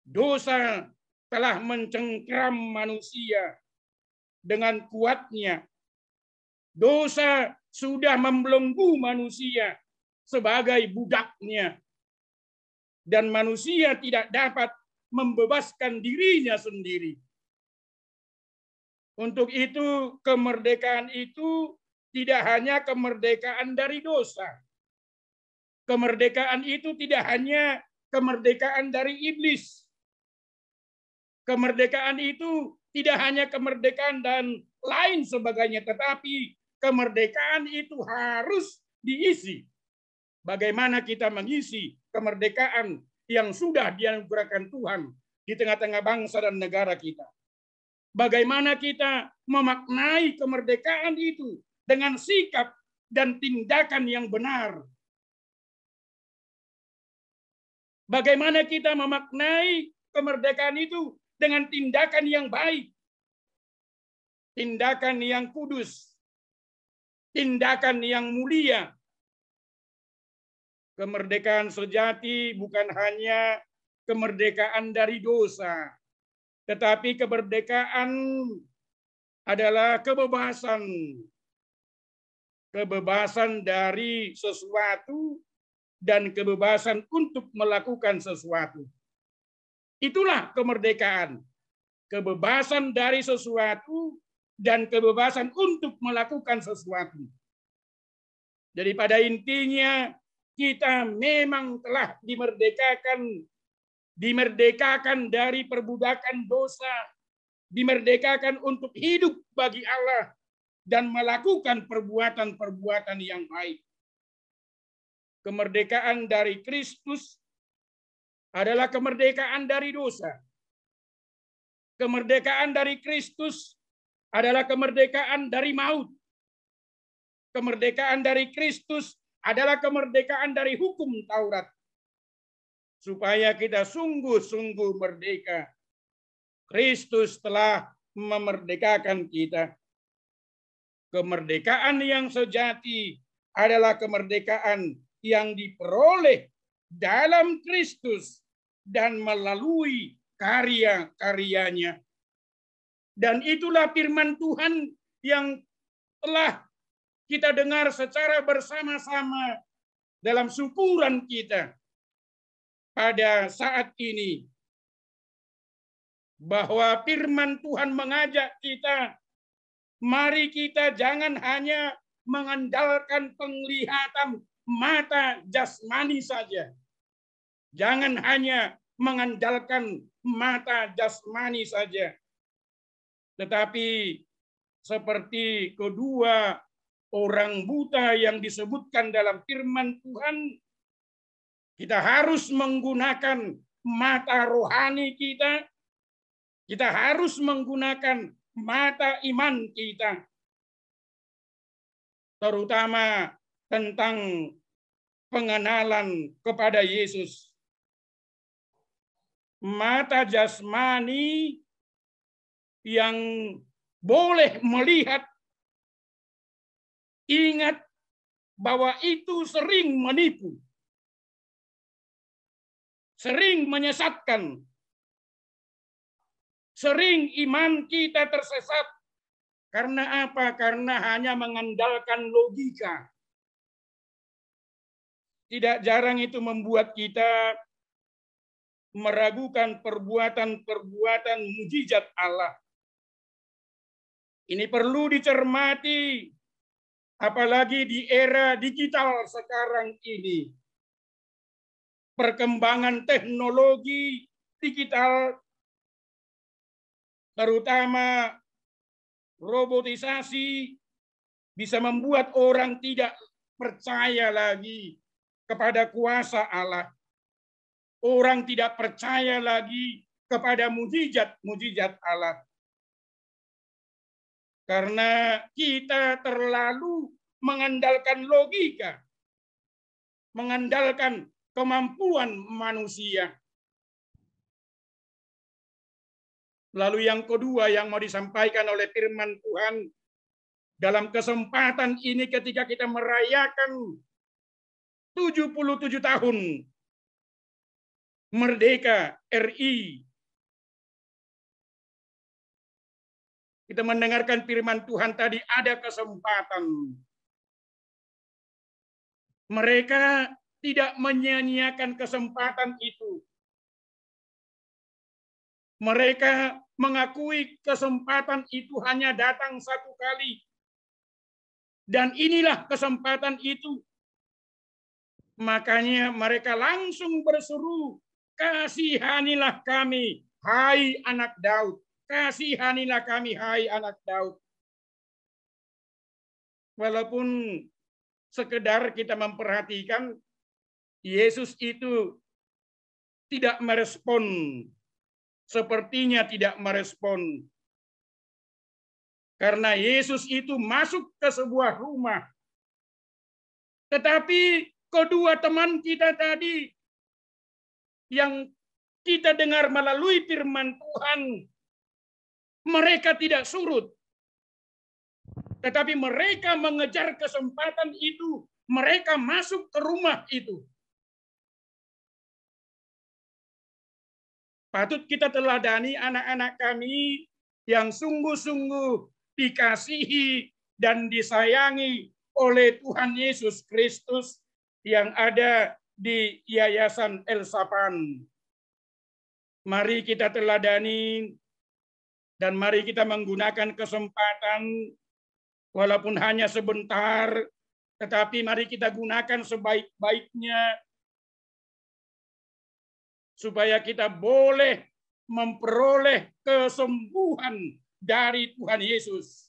Dosa telah mencengkram manusia dengan kuatnya. Dosa sudah membelenggu manusia sebagai budaknya. Dan manusia tidak dapat membebaskan dirinya sendiri. Untuk itu, kemerdekaan itu tidak hanya kemerdekaan dari dosa. Kemerdekaan itu tidak hanya kemerdekaan dari iblis. Kemerdekaan itu tidak hanya kemerdekaan dan lain sebagainya, tetapi kemerdekaan itu harus diisi. Bagaimana kita mengisi kemerdekaan yang sudah dianugerahkan Tuhan di tengah-tengah bangsa dan negara kita? Bagaimana kita memaknai kemerdekaan itu dengan sikap dan tindakan yang benar? Bagaimana kita memaknai kemerdekaan itu dengan tindakan yang baik, tindakan yang kudus, tindakan yang mulia. Kemerdekaan sejati bukan hanya kemerdekaan dari dosa, tetapi kemerdekaan adalah kebebasan. Kebebasan dari sesuatu dan kebebasan untuk melakukan sesuatu. Itulah kemerdekaan. Kebebasan dari sesuatu dan kebebasan untuk melakukan sesuatu. Jadi pada intinya kita memang telah dimerdekakan dari perbudakan dosa, dimerdekakan untuk hidup bagi Allah dan melakukan perbuatan-perbuatan yang baik. Kemerdekaan dari Kristus adalah kemerdekaan dari dosa. Kemerdekaan dari Kristus adalah kemerdekaan dari maut. Kemerdekaan dari Kristus adalah kemerdekaan dari hukum Taurat. Supaya kita sungguh-sungguh merdeka. Kristus telah memerdekakan kita. Kemerdekaan yang sejati adalah kemerdekaan yang diperoleh dalam Kristus dan melalui karya-karyanya. Dan itulah firman Tuhan yang telah kita dengar secara bersama-sama dalam syukuran kita pada saat ini. Bahwa firman Tuhan mengajak kita, mari kita jangan hanya mengandalkan penglihatan mata jasmani saja. Jangan hanya mengandalkan mata jasmani saja. Tetapi seperti kedua orang buta yang disebutkan dalam firman Tuhan, kita harus menggunakan mata rohani kita. Kita harus menggunakan mata iman kita. Terutama tentang pengenalan kepada Yesus. Mata jasmani yang boleh melihat, ingat bahwa itu sering menipu, sering menyesatkan, sering iman kita tersesat. Karena apa? Karena hanya mengandalkan logika. Tidak jarang itu membuat kita meragukan perbuatan-perbuatan mujizat Allah. Ini perlu dicermati, apalagi di era digital sekarang ini. Perkembangan teknologi digital, terutama robotisasi, bisa membuat orang tidak percaya lagi kepada kuasa Allah. Orang tidak percaya lagi kepada mujizat-mujizat Allah. Karena kita terlalu mengandalkan logika, mengandalkan kemampuan manusia. Lalu yang kedua yang mau disampaikan oleh firman Tuhan dalam kesempatan ini ketika kita merayakan 77 tahun merdeka RI, kita mendengarkan firman Tuhan tadi, ada kesempatan. Mereka tidak menyia-nyiakan kesempatan itu. Mereka mengakui kesempatan itu hanya datang satu kali. Dan inilah kesempatan itu. Makanya mereka langsung berseru, kasihanilah kami, hai anak Daud. Kasihanilah kami, hai anak Daud. Walaupun sekedar kita memperhatikan, Yesus itu tidak merespon. Sepertinya tidak merespon. Karena Yesus itu masuk ke sebuah rumah. Tetapi kedua teman kita tadi yang kita dengar melalui firman Tuhan, mereka tidak surut. Tetapi mereka mengejar kesempatan itu. Mereka masuk ke rumah itu. Patut kita teladani anak-anak kami yang sungguh-sungguh dikasihi dan disayangi oleh Tuhan Yesus Kristus yang ada di Yayasan Elsafan. Mari kita teladani dan mari kita menggunakan kesempatan walaupun hanya sebentar, tetapi mari kita gunakan sebaik-baiknya supaya kita boleh memperoleh kesembuhan dari Tuhan Yesus.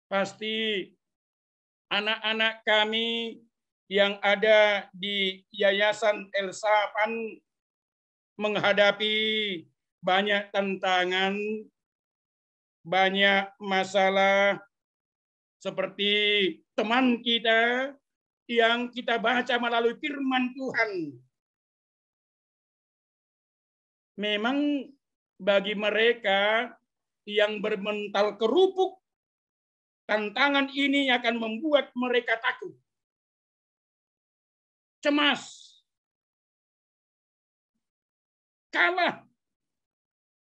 Pasti anak-anak kami yang ada di Yayasan Elsafan menghadapi banyak tantangan, banyak masalah, seperti teman kita yang kita baca melalui firman Tuhan. Memang bagi mereka yang bermental kerupuk, tantangan ini akan membuat mereka takut, cemas, kalah,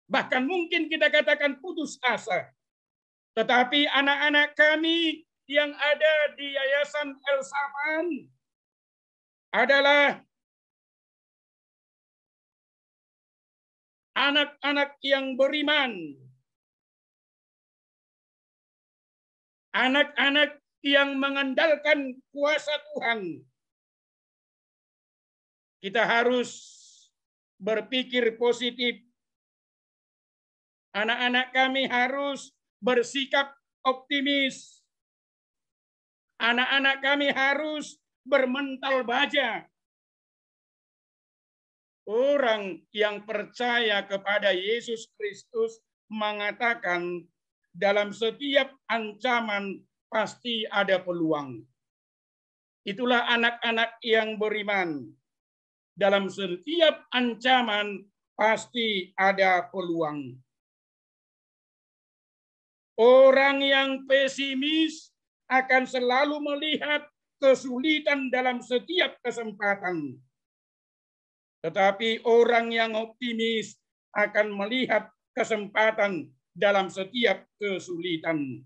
bahkan mungkin kita katakan putus asa. Tetapi anak-anak kami yang ada di Yayasan Elsafan adalah anak-anak yang beriman, anak-anak yang mengandalkan kuasa Tuhan. Kita harus berpikir positif. Anak-anak kami harus bersikap optimis. Anak-anak kami harus bermental baja. Orang yang percaya kepada Yesus Kristus mengatakan dalam setiap ancaman pasti ada peluang. Itulah anak-anak yang beriman. Dalam setiap ancaman pasti ada peluang. Orang yang pesimis akan selalu melihat kesulitan dalam setiap kesempatan. Tetapi orang yang optimis akan melihat kesempatan dalam setiap kesulitan.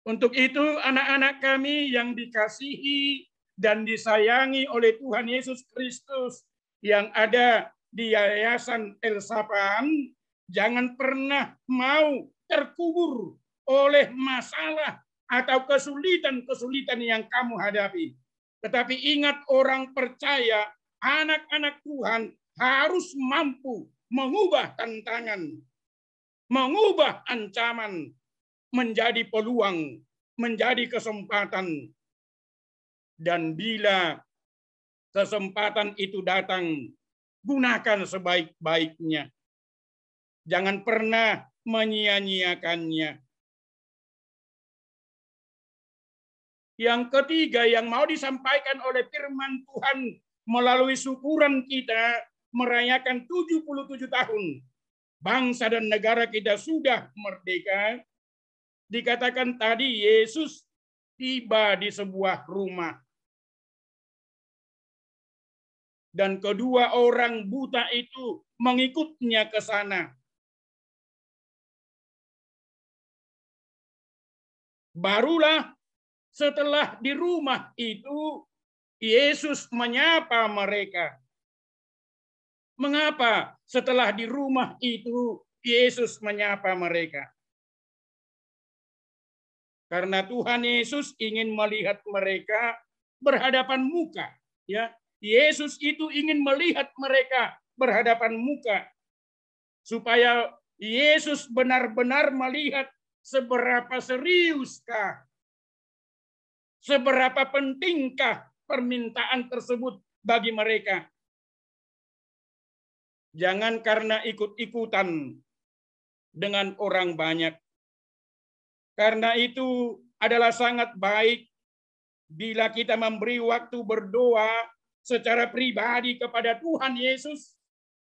Untuk itu anak-anak kami yang dikasihi dan disayangi oleh Tuhan Yesus Kristus yang ada di Yayasan Elsafan, jangan pernah mau terkubur oleh masalah atau kesulitan-kesulitan yang kamu hadapi. Tetapi ingat, orang percaya, anak-anak Tuhan harus mampu mengubah tantangan, mengubah ancaman menjadi peluang, menjadi kesempatan. Dan bila kesempatan itu datang, gunakan sebaik-baiknya. Jangan pernah menyia-nyiakannya. Yang ketiga yang mau disampaikan oleh firman Tuhan melalui syukuran kita merayakan 77 tahun bangsa dan negara kita sudah merdeka, dikatakan tadi Yesus tiba di sebuah rumah. Dan kedua orang buta itu mengikutnya ke sana. Barulah setelah di rumah itu, Yesus menyapa mereka. Mengapa setelah di rumah itu Yesus menyapa mereka? Karena Tuhan Yesus ingin melihat mereka berhadapan muka. Ya, Yesus itu ingin melihat mereka berhadapan muka. Supaya Yesus benar-benar melihat seberapa seriuskah, seberapa pentingkah permintaan tersebut bagi mereka. Jangan karena ikut-ikutan dengan orang banyak. Karena itu adalah sangat baik bila kita memberi waktu berdoa secara pribadi kepada Tuhan Yesus.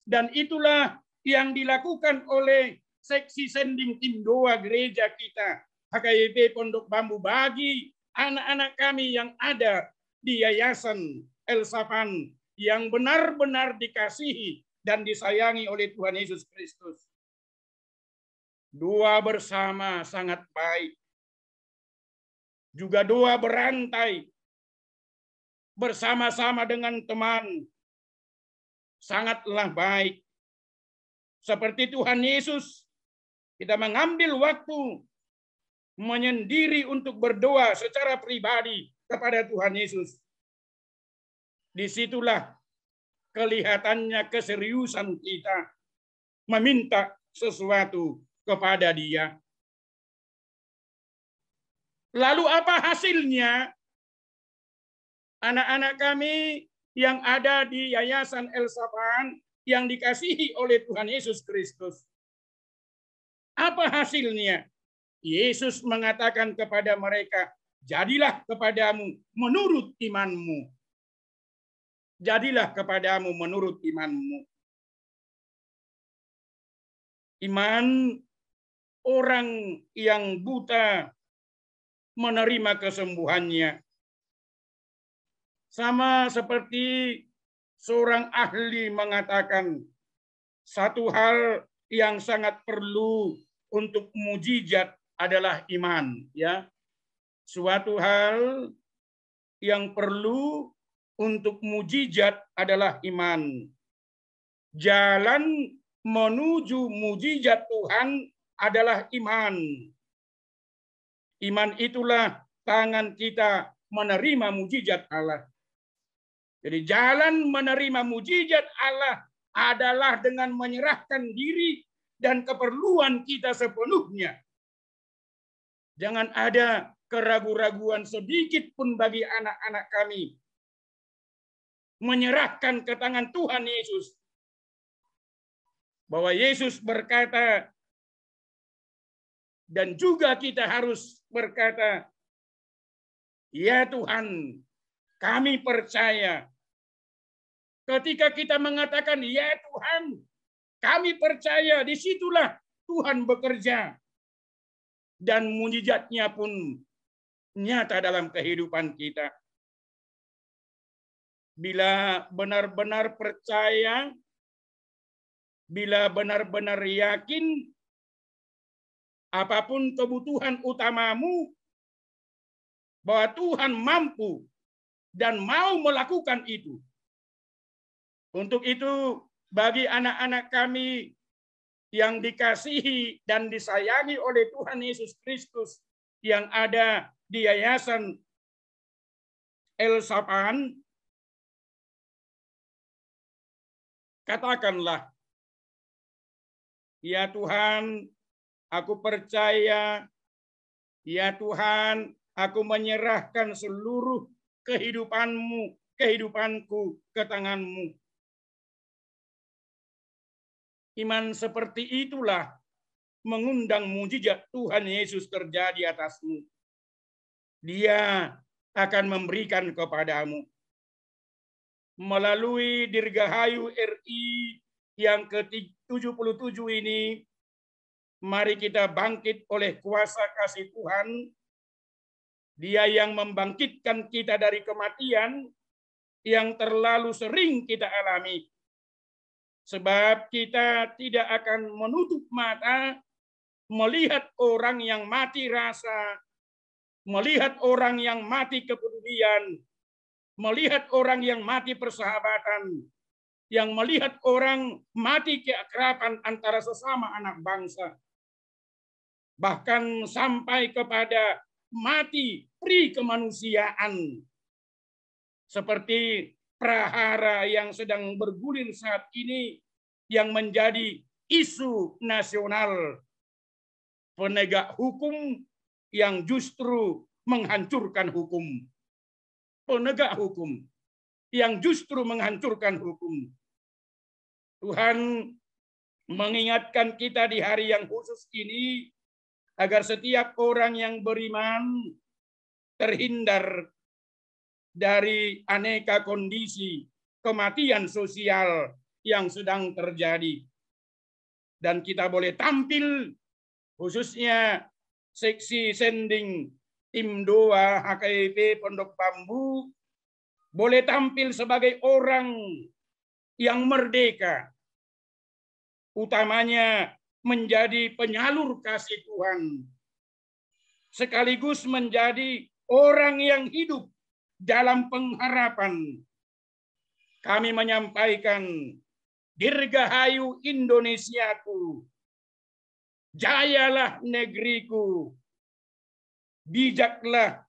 Dan itulah yang dilakukan oleh seksi sending tim doa gereja kita, HKYP Pondok Bambu, bagi anak-anak kami yang ada di Yayasan El Safan yang benar-benar dikasihi dan disayangi oleh Tuhan Yesus Kristus. Doa bersama sangat baik. Juga doa berantai bersama-sama dengan teman sangatlah baik. Seperti Tuhan Yesus, kita mengambil waktu menyendiri untuk berdoa secara pribadi kepada Tuhan Yesus. Disitulah kelihatannya keseriusan kita meminta sesuatu kepada Dia. Lalu apa hasilnya? Anak-anak kami yang ada di Yayasan El Safan yang dikasihi oleh Tuhan Yesus Kristus. Apa hasilnya? Yesus mengatakan kepada mereka, jadilah kepadamu menurut imanmu. Jadilah kepadamu menurut imanmu. Iman orang yang buta menerima kesembuhannya. Sama seperti seorang ahli mengatakan, satu hal yang sangat perlu untuk mujizat adalah iman, ya. Suatu hal yang perlu untuk mujizat adalah iman. Jalan menuju mujizat Tuhan adalah iman. Iman itulah tangan kita menerima mujizat Allah. Jadi jalan menerima mujizat Allah adalah dengan menyerahkan diri dan keperluan kita sepenuhnya. Jangan ada keraguan-raguan sedikit pun bagi anak-anak kami. Menyerahkan ke tangan Tuhan Yesus. Bahwa Yesus berkata, dan juga kita harus berkata, ya Tuhan, kami percaya. Ketika kita mengatakan, ya Tuhan, kami percaya, disitulah Tuhan bekerja. Dan mujizatnya pun nyata dalam kehidupan kita. Bila benar-benar percaya, bila benar-benar yakin, apapun kebutuhan utamamu, bahwa Tuhan mampu dan mau melakukan itu. Untuk itu, bagi anak-anak kami yang dikasihi dan disayangi oleh Tuhan Yesus Kristus yang ada di Yayasan El Safan, katakanlah, ya Tuhan, aku percaya, ya Tuhan, aku menyerahkan seluruh kehidupanmu, kehidupanku ke tanganmu. Iman seperti itulah mengundang mujizat Tuhan Yesus terjadi atasmu. Dia akan memberikan kepadamu. Melalui Dirgahayu RI yang ke-77 ini, mari kita bangkit oleh kuasa kasih Tuhan. Dia yang membangkitkan kita dari kematian yang terlalu sering kita alami. Sebab kita tidak akan menutup mata melihat orang yang mati rasa, melihat orang yang mati kepedulian, melihat orang yang mati persahabatan, yang melihat orang mati keakraban antara sesama anak bangsa. Bahkan sampai kepada mati pri kemanusiaan. Seperti prahara yang sedang bergulir saat ini yang menjadi isu nasional. Penegak hukum yang justru menghancurkan hukum. Penegak hukum yang justru menghancurkan hukum. Tuhan mengingatkan kita di hari yang khusus ini agar setiap orang yang beriman terhindar dari aneka kondisi kematian sosial yang sedang terjadi. Dan kita boleh tampil, khususnya seksi sending tim 2 HKIP Pondok Bambu, boleh tampil sebagai orang yang merdeka, utamanya menjadi penyalur kasih Tuhan, sekaligus menjadi orang yang hidup dalam pengharapan. Kami menyampaikan, Dirgahayu Indonesiaku, jayalah negeriku, bijaklah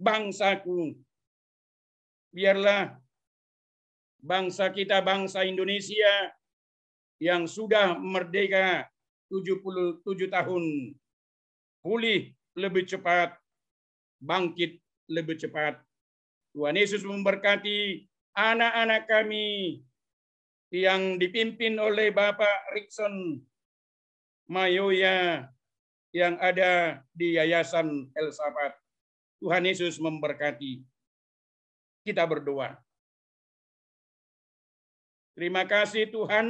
bangsaku. Biarlah bangsa kita, bangsa Indonesia yang sudah merdeka 77 tahun, pulih lebih cepat, bangkit lebih cepat. Tuhan Yesus memberkati anak-anak kami yang dipimpin oleh Bapak Rickson Mayoya yang ada di Yayasan Elsafat. Tuhan Yesus memberkati. Kita berdoa. Terima kasih Tuhan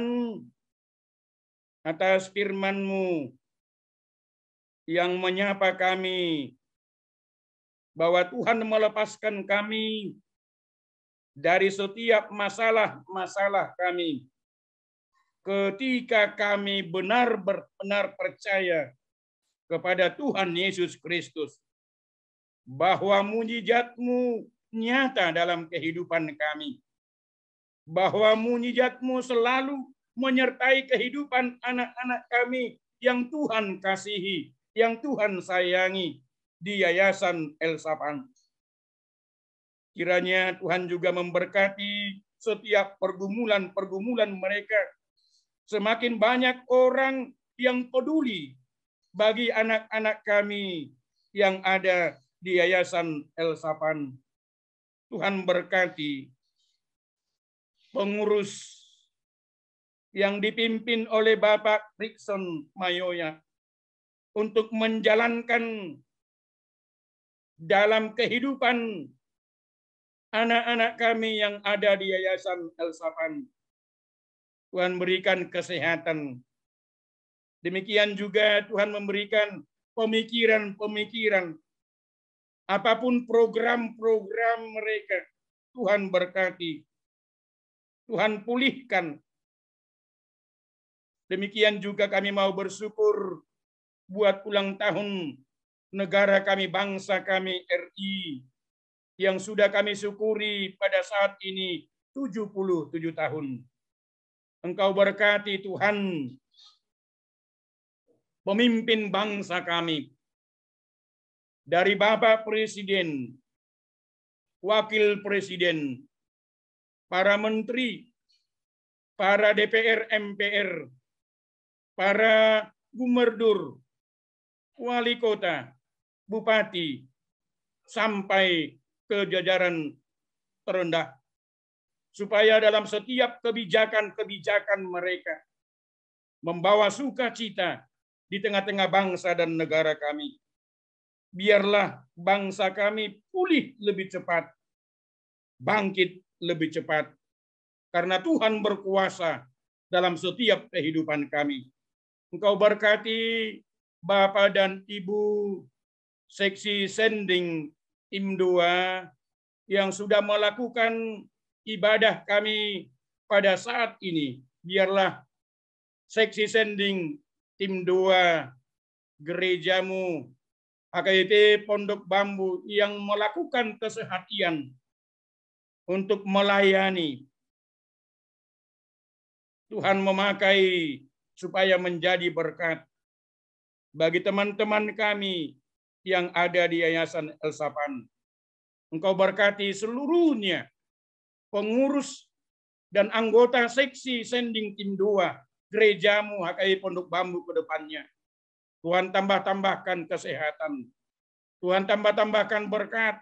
atas firman-Mu yang menyapa kami bahwa Tuhan melepaskan kami dari setiap masalah-masalah kami ketika kami benar-benar percaya kepada Tuhan Yesus Kristus, bahwa mujizat-Mu nyata dalam kehidupan kami, bahwa mujizat-Mu selalu menyertai kehidupan anak-anak kami yang Tuhan kasihi, yang Tuhan sayangi di Yayasan Elsafat. Kiranya Tuhan juga memberkati setiap pergumulan-pergumulan mereka. Semakin banyak orang yang peduli bagi anak-anak kami yang ada di Yayasan Elsafat. Tuhan berkati pengurus yang dipimpin oleh Bapak Rickson Mayoya untuk menjalankan dalam kehidupan anak-anak kami yang ada di Yayasan Elsafat. Tuhan berikan kesehatan. Demikian juga Tuhan memberikan pemikiran-pemikiran. Apapun program-program mereka, Tuhan berkati. Tuhan pulihkan. Demikian juga kami mau bersyukur buat ulang tahun negara kami, bangsa kami RI, yang sudah kami syukuri pada saat ini 77 tahun. Engkau berkati Tuhan pemimpin bangsa kami, dari Bapak Presiden, Wakil Presiden, para menteri, para DPR, MPR, para gubernur, wali kota, bupati, sampai ke jajaran terendah, supaya dalam setiap kebijakan-kebijakan mereka membawa sukacita di tengah-tengah bangsa dan negara kami. Biarlah bangsa kami pulih lebih cepat, bangkit lebih cepat, karena Tuhan berkuasa dalam setiap kehidupan kami. Engkau berkati Bapak dan Ibu seksi sending tim 2 yang sudah melakukan ibadah kami pada saat ini. Biarlah seksi sending tim 2 gerejamu HKBP Pondok Bambu yang melakukan keseharian untuk melayani. Tuhan memakai supaya menjadi berkat bagi teman-teman kami yang ada di Yayasan El-Safan. Engkau berkati seluruhnya, pengurus dan anggota seksi sending tim 2 gerejamu HKBP Pondok Bambu ke depannya. Tuhan tambah-tambahkan kesehatan. Tuhan tambah-tambahkan berkat.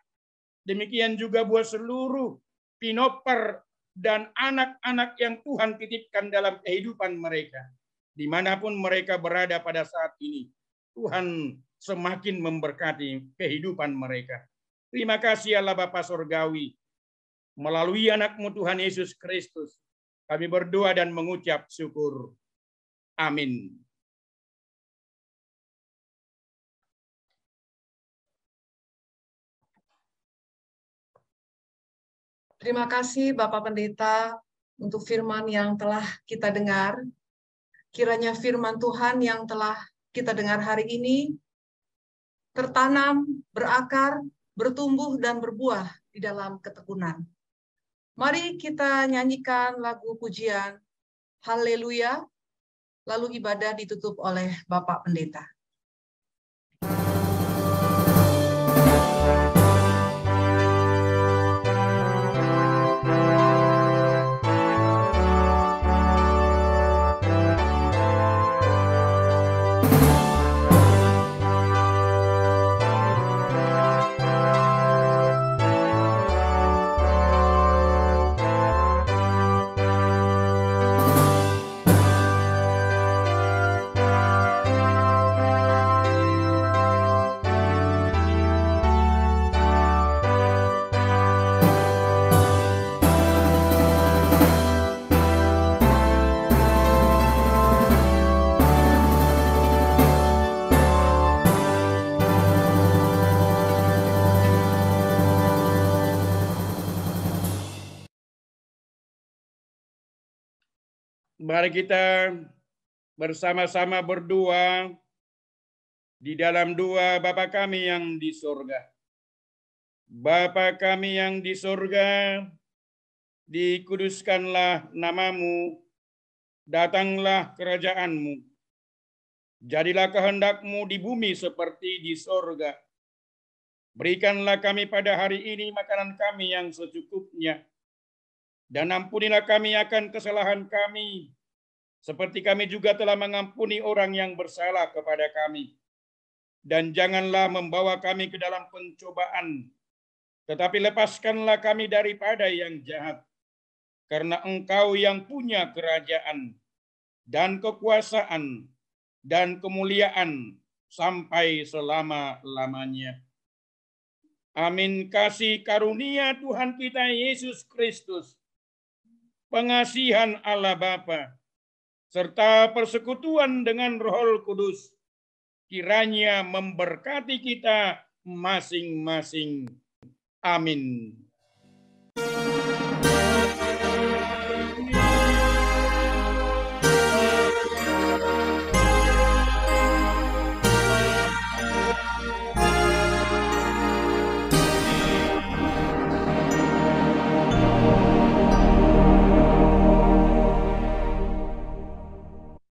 Demikian juga buat seluruh pinoper dan anak-anak yang Tuhan titipkan dalam kehidupan mereka. Dimanapun mereka berada pada saat ini. Tuhan semakin memberkati kehidupan mereka. Terima kasih Allah Bapa Surgawi. Melalui anak-Mu Tuhan Yesus Kristus, kami berdoa dan mengucap syukur. Amin. Terima kasih Bapak Pendeta untuk firman yang telah kita dengar. Kiranya firman Tuhan yang telah kita dengar hari ini tertanam, berakar, bertumbuh, dan berbuah di dalam ketekunan. Mari kita nyanyikan lagu pujian Haleluya, lalu ibadah ditutup oleh Bapak Pendeta. Mari kita bersama-sama berdoa di dalam doa Bapa kami yang di surga. Bapa kami yang di surga, dikuduskanlah namamu, datanglah kerajaan-Mu. Jadilah kehendak-Mu di bumi seperti di surga. Berikanlah kami pada hari ini makanan kami yang secukupnya. Dan ampunilah kami akan kesalahan kami, seperti kami juga telah mengampuni orang yang bersalah kepada kami. Dan janganlah membawa kami ke dalam pencobaan, tetapi lepaskanlah kami daripada yang jahat. Karena Engkau yang punya kerajaan, dan kekuasaan, dan kemuliaan, sampai selama-lamanya. Amin. Kasih karunia Tuhan kita Yesus Kristus, pengasihan Allah Bapa, serta persekutuan dengan Roh Kudus, kiranya memberkati kita masing-masing. Amin.